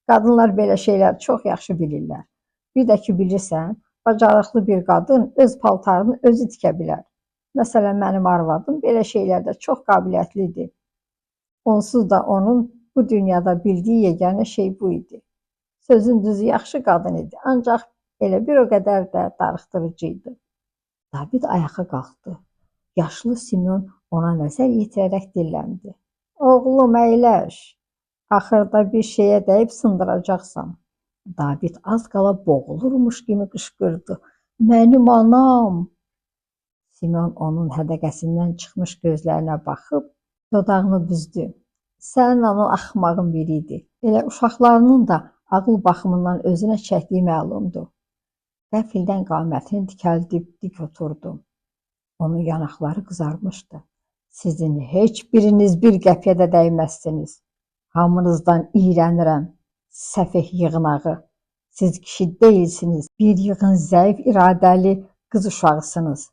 Qadınlar belə şeylər çox yaxşı bilirlər. Bir də ki, bilirsən, bacarıqlı bir qadın öz paltarını özü tikə bilər. Məsələn, mənim arvadım belə şeylərdə çox qabiliyyətlidir. Onsuz da onun bu dünyada bildiyi yeganə şey bu idi. Sözün düzü yaxşı qadın idi, ancaq elə bir o qədər də darıxdırıcı idi. David ayağa qalxdı. Yaşlı Simon ona nəzər yetirərək dilləndi. Oğlum, əyləş. Axırda bir şeyə dəyib sındıracaqsan. David az qala boğulurmuş kimi qışqırdı. Mənim anam. Simon onun hədəqəsindən çıxmış gözlərinə baxıb dodağını büzdü. Sənin anan axmağın biri idi. Elə uşaqlarının da ağıl baxımından özünə çəkdiyi məlumdur. Qəfildən qamətini dikəldib dik oturdu. Onun yanaqları qızarmışdı. Sizin heç biriniz bir qəpiyə də dəyməzsiniz. Hamınızdan iyrənirəm, səfeh yığınağı. Siz kişi deyilsiniz, bir yığın zəif iradəli qız uşağısınız.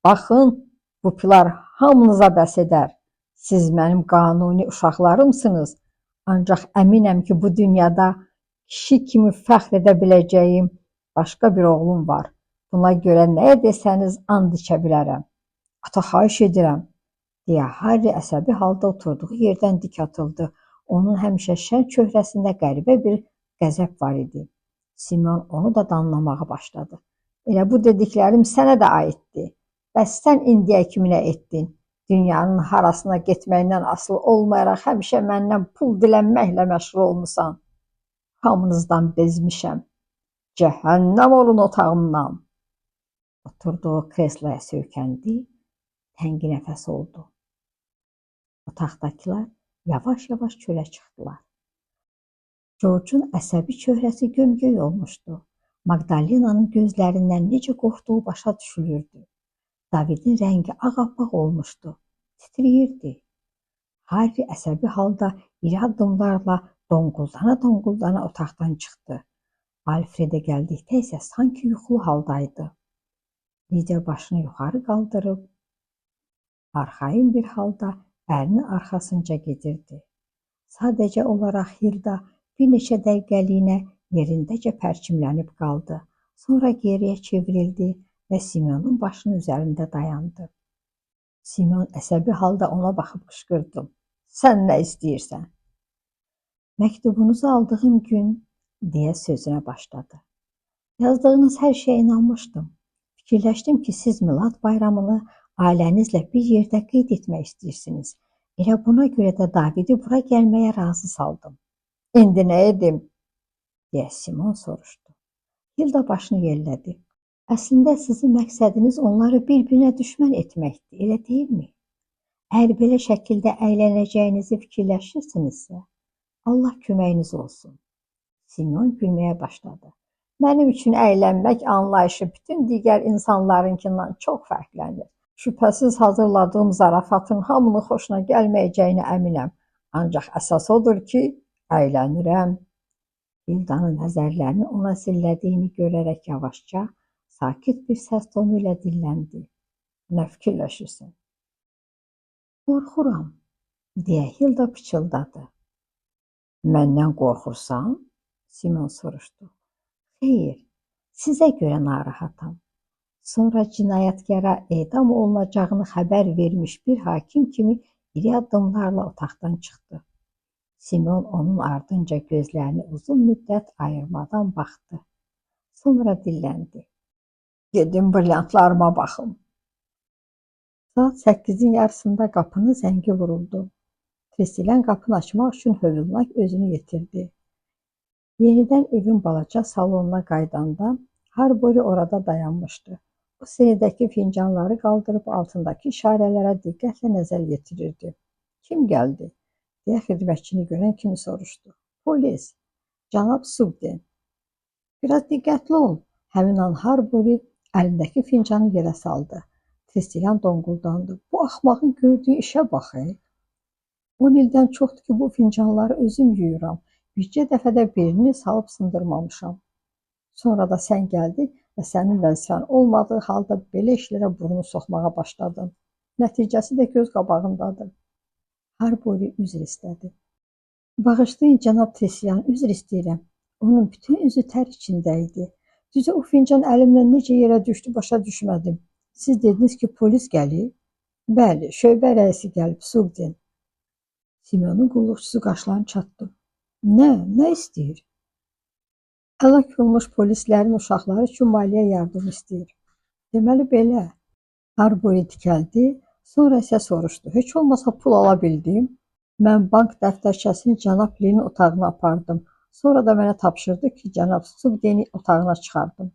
Baxın, bu pilar hamınıza bəs edər. Siz mənim qanuni uşaqlarımsınız. Ancaq əminəm ki, bu dünyada kişi kimi fəxr edə biləcəyim başqa bir oğlum var. Buna görə nəyə desəniz and içə bilərəm. Ata, xahiş edirəm, deyə Harry əsəbi halda oturduğu yerdən dik atıldı. Onun həmişə şən çöhrəsində qəribə bir qəzəb var idi. Simon onu da danlamağa başladı. Elə bu dediklərim sənə də aiddir. Bəs sən indiyə kimi nə etdin? Dünyanın harasına getməyindən asılı olmayaraq həmişə məndən pul dilənməklə məşğul olmusan. Hamınızdan bezmişəm. Cəhənnəm olun otağımdan. Oturduğu kresloya söykəndi, təngi nəfəs oldu. Otaqdakılar yavaş-yavaş çölə çıxdılar. George'un əsəbi çöhrəsi gömgöy olmuşdu. Magdalena'nın gözlərindən necə qorxduğu başa düşülürdü. Davidin rəngi ağappaq olmuşdu, titriyirdi. Harry əsəbi halda iri addımlarla donquldana-donquldana otaqdan çıxdı. Alfredə gəldikdə isə sanki yuxulu haldaydı. Lidia başını yuxarı qaldırıb, arxayın bir halda ərinin arxasınca gedirdi. Sadəcə olaraq Hilda bir neçə dəqiqəliyinə yerindəcə pərçimlənib qaldı. Sonra geriyə çevrildi və Simonun başının üzərində dayandı. Simon əsəbi halda ona baxıb qışqırdı. Sən nə istəyirsən? Məktubunuzu aldığım gün, deyə sözünə başladı. Yazdığınız hər şeyə inanmışdım. Fikirləşdim ki, siz milad bayramını ailənizlə bir yerdə qeyd etmək istəyirsiniz. Elə buna görə də Davidi bura gəlməyə razı saldım. İndi nə edim? Deyə Simon soruşdu. Hilda başını yellədi. Əslində sizin məqsədiniz onları bir-birinə düşmən etməkdir, elə deyilmi? Əgər belə şəkildə əylənəcəyinizi fikirləşirsinizsə, Allah köməyiniz olsun. Simeon gülməyə başladı. Mənim üçün əylənmək anlayışı bütün digər insanlarınkindən çox fərqlənir. Şübhəsiz hazırladığım zarafatın hamının xoşuna gəlməyəcəyinə əminəm. Ancaq əsas odur ki, əylənirəm. Hildanın nəzərlərini ona zillədiyini görərək yavaşca, sakit bir səs tonu ilə dilləndi. Nə fikirləşirsən? Qorxuram, deyə Hilda pıçıldadı. Məndən qorxursan? Simeon soruşdu. Xeyr, sizə görə narahatam. Sonra cinayətkara edam olunacağını xəbər vermiş bir hakim kimi iri addımlarla otaqdan çıxdı. Simeon onun ardınca gözlərini uzun müddət ayırmadan baxdı. Sonra dilləndi. Gedim brilyantlarıma baxım. Saat 8-in yarısında qapının zəngi vuruldu. Tristilən qapını açmaq üçün hövlnak özünü yetirdi. Yenidən evin balaca salonuna qaydanda Harbori orada dayanmışdı. O sinədəki fincanları qaldırıb altındakı işarələrə diqqətlə nəzər yetirirdi. Kim gəldi? Deyə xidmətçini görən kimi soruşdu. Polis, cənab Sugden. Biraz diqqətli ol. Həmin an Harbori əlindəki fincanı yerə saldı. Tristilən donquldandı. Bu axmağın gördüyü işə baxır. 10 ildən çoxdur ki, bu fincanları özüm yuyuram. Bircə dəfədə birini salıb sındırmamışam. Sonra da sən gəldin və sənin vəzifən olmadığı halda belə işlərə burnu soxmağa başladın. Nəticəsi də göz qabağındadır. Harbori üzr istədi. Bağışlayın, cənab Tristilən, üzr istəyirəm. Onun bütün üzü tər içində idi. Düzü o fincan əlimdən necə yerə düşdü, başa düşmədim. Siz dediniz ki, polis gəlib? Bəli, şöbə rəisi gəlib, Sugden. Simeonun qulluqçusu qaşlarını çatdı. Nə istəyir? Həlak olmuş polislərin uşaqları üçün maliyyə yardım istəyir. Deməli belə. Harbori tikəldi, sonra isə soruşdu. Heç olmasa pul ala bildim. Mən bank dəftərçəsini cənab Linin otağına apardım. Sonra da mənə tapşırdı ki, cənab Sugdeni otağına çıxardım.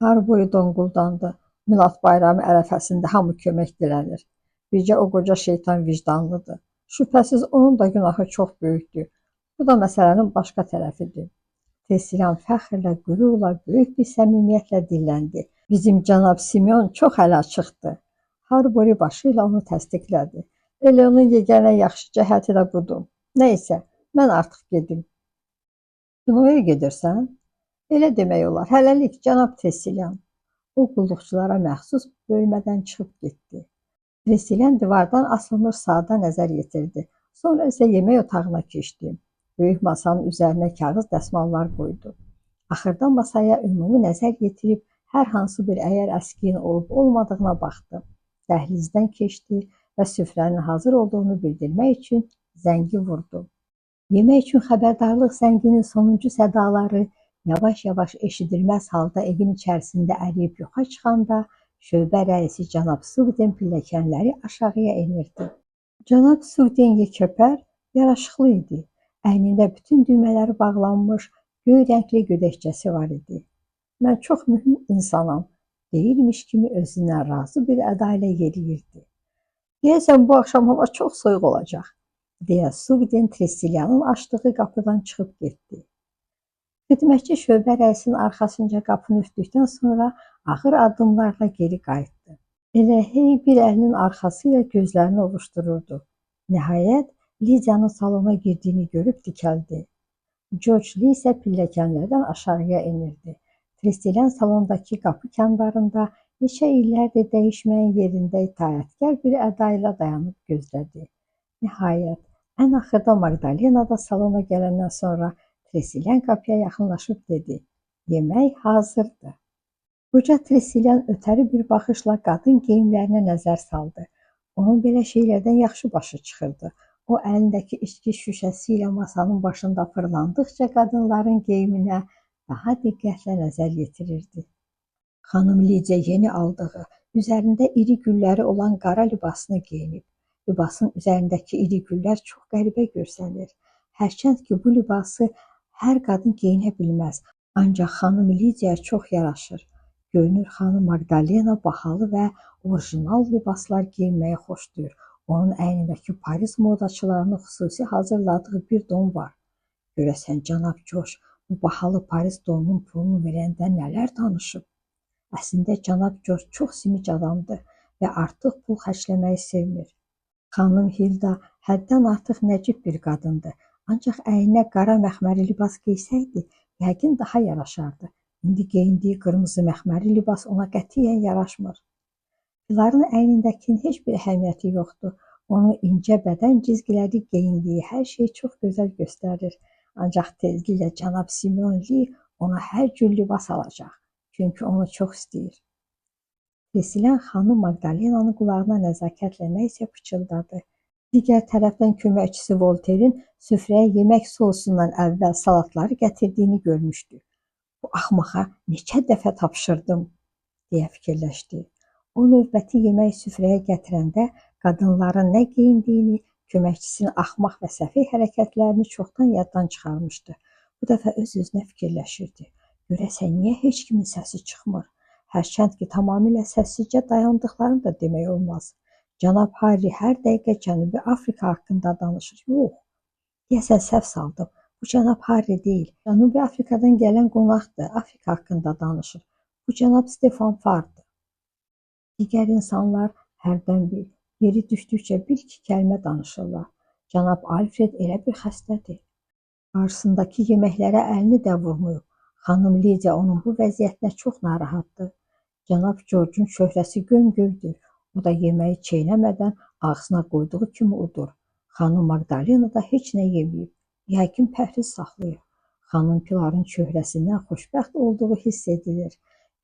Harbori donquldandı. Milad bayramı ərəfəsində hamı kömək dilənir. Bircə o qoca şeytan vicdanlıdır. Şübhəsiz onun da günahı çox böyükdür. Bu da məsələnin başqa tərəfidir. Tristilən fəxrlə, qürurla, böyük bir səmimiyyətlə dilləndi. Bizim cənab Simeon çox əl açıqdır. Harbori başı ilə onu təsdiqlədi. Elə onun yeganə yaxşı cəhəti də budur. Nəysə, mən artıq gedim. Kinoya gedirsən? Elə demək olar. Hələlik, cənab Tristilən. O qulluqçulara məxsus bölmədən çıxıb getdi. Tristilən divardan asılmış saata nəzər yetirdi. Sonra isə yemək otağına keçdi. Böyük masanın üzərinə kağız dəsmallar qoydu. Axırda masaya ümumi nəzər yetirib hər hansı bir əyər əskiyin olub-olmadığına baxdı. Dəhlizdən keçdi və süfrənin hazır olduğunu bildirmək üçün zəngi vurdu. Yemək üçün xəbərdarlıq zənginin sonuncu sədaları yavaş-yavaş eşidilməz halda evin içərisində əriyib yoxa çıxanda şöbə rəisi cənab Sugden pilləkənləri aşağıya enirdi. Cənab Sugden yekəpər, yaraşıqlı idi. Əynində bütün düymələri bağlanmış, göy rəngli gödəkçəsi var idi. Mən çox mühüm insanam, deyilmiş kimi özündən razı bir əda ilə yeriyirdi. Deyəsən bu axşam hava çox soyuq olacaq, deyə Sugden Tristilyanın açdığı qapıdan çıxıb getdi. Xidmətçi şöbə rəisinin arxasınca qapını örtdükdən sonra ağır addımlarla geri qayıtdı. Elə hey bir əlinin arxası ilə gözlərini ovuşdururdu. Nəhayət, Lidiyanın salona girdiyini görüb dikəldi. George Lee isə pilləkənlərdən aşağıya enirdi. Tristilən salondakı qapı kəndarında neçə illərdir dəyişməyin yerində itaətkar bir əda ilə dayanıb gözlədi. Nəhayət, ən axırda Magdalena da salona gələndən sonra Tristilən qapıya yaxınlaşıb dedi. Yemək hazırdır. Qoca Tristilən ötəri bir baxışla qadın geyimlərinə nəzər saldı. Onun belə şeylərdən yaxşı başı çıxırdı. O əlindəki içki şüşəsi ilə masanın başında fırlandıqca qadınların geyiminə daha diqqətlə nəzər yetirirdi. Xanım Lidiya yeni aldığı, üzərində iri gülləri olan qara libasını geyinib. Libasın üzərindəki iri güllər çox qəribə görsənir. Hərçənd ki, bu libası hər qadın geyinə bilməz, ancaq xanım Lidiyaya çox yaraşır. Görünür, xanım Magdalena bahalı və orijinal libaslar geyinməyi xoşlayır. Onun əynindəki Paris modaçılarının xüsusi hazırladığı bir don var. Görəsən cənab Coş bu bahalı Paris donunun pulunu verəndə nələr danışıb? Əslində cənab Coş çox simic adamdır və artıq pul xərcləməyi sevmir. Xanım Hilda həddən artıq nəcib bir qadındır. Ancaq əyninə qara məxməri libas giysəydi, yəqin daha yaraşardı. İndi geyindiyi qırmızı məxməri libas ona qətiyyən yaraşmır. Piların əynindəkinin heç bir əhəmiyyəti yoxdur. Onun incə bədən cizgiləri geyindiyi hər şeyi çox gözəl göstərir. Ancaq tezliklə cənab Simeon Lee ona hər cür libas alacaq. Çünki onu çox istəyir. Tresilyan xanım Magdalenanın qulağına nəzakətlə nə isə pıçıldadı. Digər tərəfdən köməkçisi Volterin süfrəyə yemək soğusundan əvvəl salatları gətirdiyini görmüşdü. Bu axmağa neçə dəfə tapşırdım, deyə fikirləşdi. O növbəti yemək süfrəyə gətirəndə qadınların nə geyindiyini, köməkçisinin axmaq və səfeh hərəkətlərini çoxdan yaddan çıxarmışdı. Bu dəfə öz-özünə fikirləşirdi. Görəsən niyə heç kimin səsi çıxmır? Hərçənd ki, tamamilə səssizcə dayandıqlarını da demək olmaz. Cənab Harry hər dəqiqə Cənubi Afrika haqqında danışır. Yox, deyəsən səhv saldım. Bu cənab Harry deyil. Cənubi Afrikadan gələn qonaqdır. Afrika haqqında danışır. Bu cənab Stefan Farrdır. Digər insanlar hərdən bir, yeri düşdükcə bir-iki kəlmə danışırlar. Cənab Alfred elə bir xəstədir. Qarşısındakı yeməklərə əlini də vurmuyub. Xanım Lidia onun bu vəziyyətinə çox narahatdır. Cənab George'un şöhrəsi gömgöydür. O da yeməyi çeynəmədən ağzına qoyduğu kimi udur. Xanım Magdalena da heç nə yeməyib. Yəqin pəhriz saxlayır. Xanım Piların şöhrəsindən xoşbəxt olduğu hiss edilir.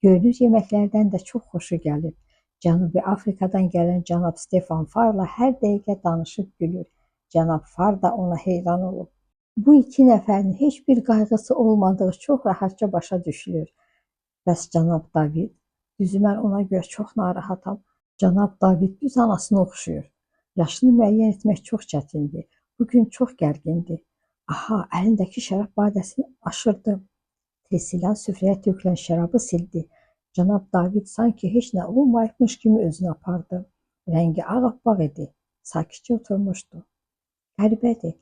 Görünür yeməklərdən də çox xoşu gəlir. Cənubi Afrikadan gələn cənab Stefan Farrla hər dəqiqə danışıb gülür. Cənab Farr da ona heyran olub. Bu iki nəfərin heç bir qayğısı olmadığı çox rahatca başa düşülür. Bəs cənab David? Düzü mən ona görə çox narahatam. Cənab David düz anasına oxşuyur. Yaşını müəyyən etmək çox çətindir. Bugün çox gərgindir. Aha, əlindəki şərab badəsini aşırdı. Tresilyan süfrəyə tökülən şərabı sildi. Cənab David sanki heç nə olmayıbmış kimi özünü apardı. Rəngi ağappaq idi. Sakitcə oturmuşdu. Qəribədir,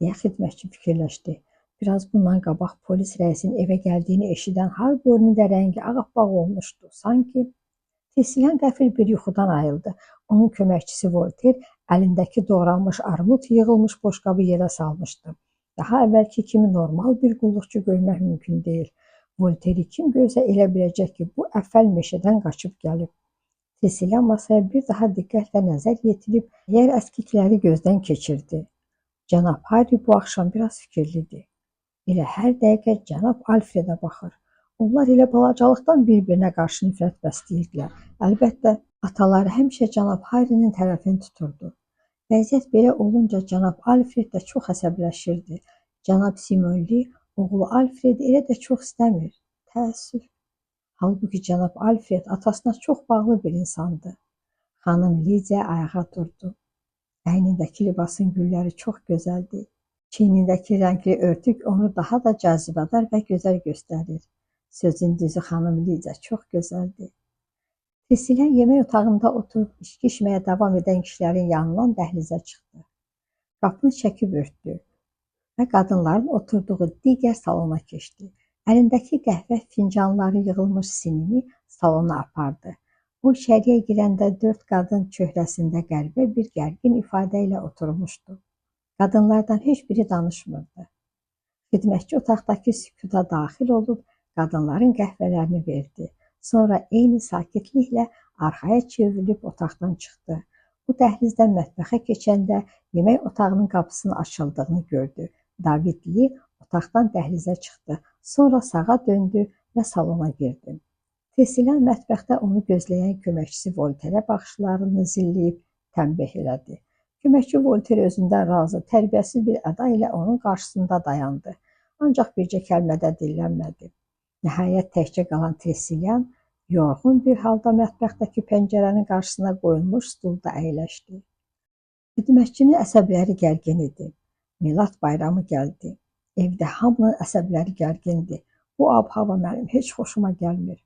deyə xidmətçi fikirləşdi. Biraz bundan qabaq polis rəisinin evə gəldiyini eşidən Harborinin də rəngi ağappaq olmuşdu. Sanki Tresilyan qəfil bir yuxudan ayıldı. Onun köməkçisi Volter əlindəki doğranmış armud yığılmış boşqabı yerə salmışdı. Daha əvvəlki kimi normal bir qulluqçu görmək mümkün deyil. Volteri kim görsə elə biləcək ki, bu əvvəl meşədən qaçıb gəlib. Tresilyan masaya bir daha diqqətlə nəzər yetirib, yer əskikləri gözdən keçirdi. Cənab Harry bu axşam biraz fikirlidir. Elə hər dəqiqə cənab Alfredə baxır. Onlar elə balacalıqdan bir-birinə qarşı nifrət bəsləyirlər. Əlbəttə, ataları həmişə cənab Harry'nin tərəfini tuturdu. Vəziyyət belə olunca cənab Alfred də çox əsəbləşirdi. Cənab Simeon Lee oğlu Alfredi elə də çox istəmir. Təəssüf. Halbuki cənab Alfred atasına çox bağlı bir insandı. Xanım Lidia ayağa durdu. Əynindəki libasın gülləri çox gözəldir. Çiynindəki rəngli örtük onu daha da cazibədar və gözəl göstərir. Sözün düzü xanım Lidia çox gözəldir. Tresilyan yemək otağında oturub içki içməyə davam edən kişilərin yanından dəhlizə çıxdı. Qapını çəkib örtdü və qadınların oturduğu digər salona keçdi. Əlindəki qəhvə fincanları yığılmış sinini salona apardı. O içəriyə girəndə 4 qadın çöhrəsində qəribə bir gərgin ifadə ilə oturmuşdu. Qadınlardan heç biri danışmırdı. Xidmətçi otaqdakı sükuta daxil olub qadınların qəhvələrini verdi. Sonra eyni sakitliklə arxaya çevrilib otaqdan çıxdı. Bu dəhlizdən mətbəxə keçəndə yemək otağının qapısının açıldığını gördü. David Lee otaqdan dəhlizə çıxdı. Sonra sağa döndü və salona girdi. Tresilyan mətbəxdə onu gözləyən köməkçisi Volterə baxışlarını zilləyib tənbih elədi. Köməkçi Volter özündən razı, tərbiyəsiz bir əda ilə onun qarşısında dayandı. Ancaq bircə kəlmə də dillənmədi. Nəhayət təkcə qalan Tresilyan yorğun bir halda mətbəxdəki pəncərənin qarşısına qoyulmuş stulda əyləşdi. Xidmətçinin əsəbləri gərgin idi. Milad bayramı gəldi. Evdə hamının əsəbləri gərgindir. Bu ab-hava mənim heç xoşuma gəlmir.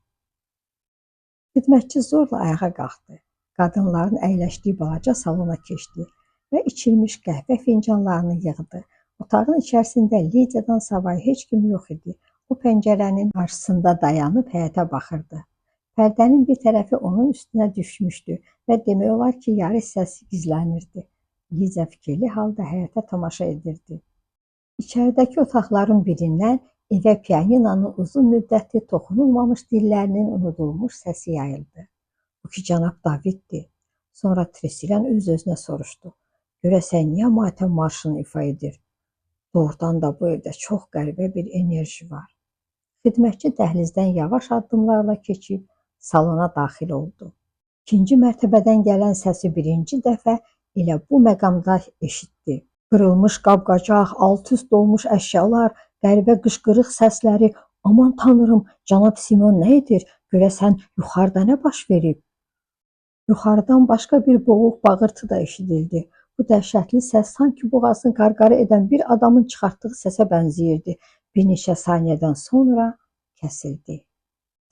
Xidmətçi zorla ayağa qalxdı. Qadınların əyləşdiyi balaca salona keçdi və içilmiş qəhvə fincanlarını yığdı. Otağın içərisində Lidiyadan savayı heç kim yox idi. O pəncərənin qarşısında dayanıb həyətə baxırdı. Pərdənin bir tərəfi onun üstünə düşmüşdü və demək olar ki, yarı hissəsi gizlənirdi. Lidiya fikirli halda həyətə tamaşa edirdi. İçəridəki otaqların birindən evə pianinonun uzun müddətli toxunulmamış dillərinin unudulmuş səsi yayıldı. Bu ki, cənab Daviddir. Sonra Tressilyan öz-özünə soruşdu. Görəsən niyə matəm marşını ifa edir? Doğrudan da bu evdə çox qəribə bir enerji var. Xidmətçi dəhlizdən yavaş addımlarla keçib salona daxil oldu. İkinci mərtəbədən gələn səsi birinci dəfə elə bu məqamda eşitdi. Qırılmış qab-qacaq, alt-üst olmuş əşyalar, qəribə qışqırıq səsləri. Aman tanrım, cənab Simon nə edir? Görəsən yuxarıda nə baş verib? Yuxarıdan başqa bir boğuq bağırtı da eşidildi. Bu dəhşətli səs sanki boğazını qarqara edən bir adamın çıxartdığı səsə bənzəyirdi. Bir neçə saniyədən sonra kəsildi.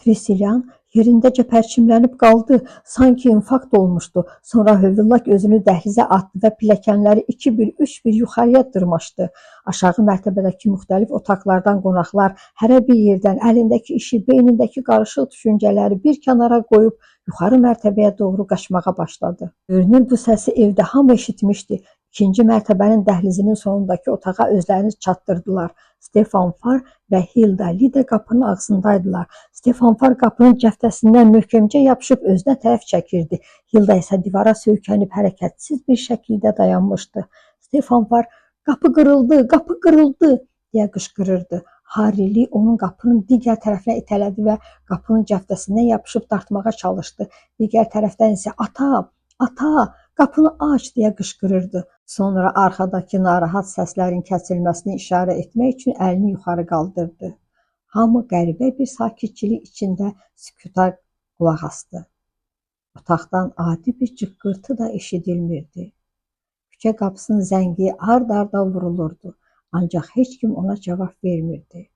Tressilyan yerindəcə pərçimlənib qaldı, sanki infarkt olmuşdu. Sonra hövlnak özünü dəhlizə atdı və pilləkənləri 2-1-3-1 yuxarıya dırmaşdı. Aşağı mərtəbədəki müxtəlif otaqlardan qonaqlar hərə bir yerdən əlindəki işi, beynindəki qarışıq düşüncələri bir kənara qoyub yuxarı mərtəbəyə doğru qaçmağa başladı. Görünür bu səsi evdə hamı eşitmişdi. İkinci mərtəbənin dəhlizinin sonundakı otağa özlərini çatdırdılar. Stefan Far və Hilda Lida qapının ağzındaydılar. Stefan Far qapının cəftəsindən möhkəmcə yapışıb özünə tərəf çəkirdi. Hilda isə divara söykənib hərəkətsiz bir şəkildə dayanmışdı. Stefan Far, qapı qırıldı, qapı qırıldı deyə qışqırırdı. Harili onun qapının digər tərəfinə itələdi və qapının cəftəsindən yapışıb dartmağa çalışdı. Digər tərəfdən isə ata, qapını aç deyə qışqırırdı. Sonra arxadakı narahat səslərin kəsilməsini işarə etmək üçün əlini yuxarı qaldırdı. Hamı qəribə bir sakitçilik içində sükuta qulaq asdı. Otaqdan adi bir cıqqırtı da eşidilmirdi. Küçə qapısının zəngi ard-arda vurulurdu, ancaq heç kim ona cavab vermirdi.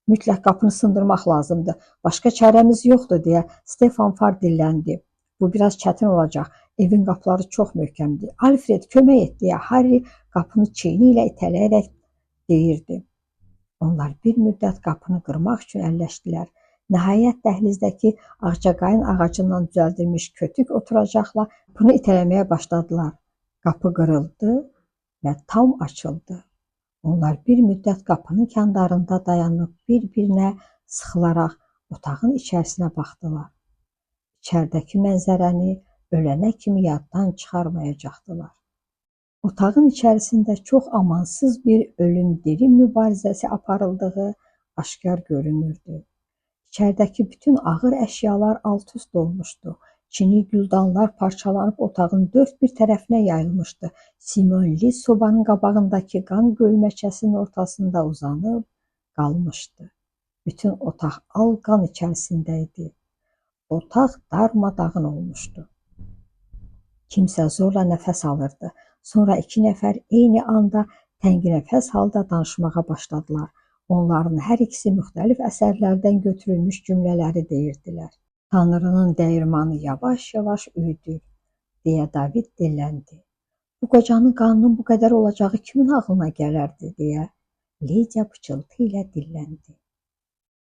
Mütləq qapını sındırmaq lazımdır, başqa çarəmiz yoxdur deyə Stefan Far dilləndi. Bu biraz çətin olacaq. Evin qapıları çox möhkəmdir. Alfred, kömək et deyə Harry qapını çiyni ilə itələyərək deyirdi. Onlar bir müddət qapını qırmaq üçün əlləşdilər. Nəhayət dəhlizdəki ağcaqayın ağacından düzəldilmiş kötük oturacaqla qapını itələməyə başladılar. Qapı qırıldı və tam açıldı. Onlar bir müddət qapının kəndarında dayanıb bir-birinə sıxılaraq otağın içərisinə baxdılar. İçəridəki mənzərəni ölənə kimi yaddan çıxarmayacaqdılar. Otağın içərisində çox amansız bir ölüm-dirim mübarizəsi aparıldığı aşkar görünürdü. İçəridəki bütün ağır əşyalar alt-üst olmuşdu. Çini güldanlar parçalanıb otağın dörd bir tərəfinə yayılmışdı. Simon Lis sobanın qabağındakı qan gölməçəsinin ortasında uzanıb qalmışdı. Bütün otaq al qan içərisində idi. Otaq darmadağın olmuşdu. Kimsə zorla nəfəs alırdı. Sonra iki nəfər eyni anda tənginəfəs halda danışmağa başladılar. Onların hər ikisi müxtəlif əsərlərdən götürülmüş cümlələri deyirdilər. Tanrının dəyirmanı yavaş-yavaş üyüdür, deyə David dilləndi. Bu qocanın qanının bu qədər olacağı kimin ağlına gələrdi, deyə Lidiya pıçıltı ilə dilləndi.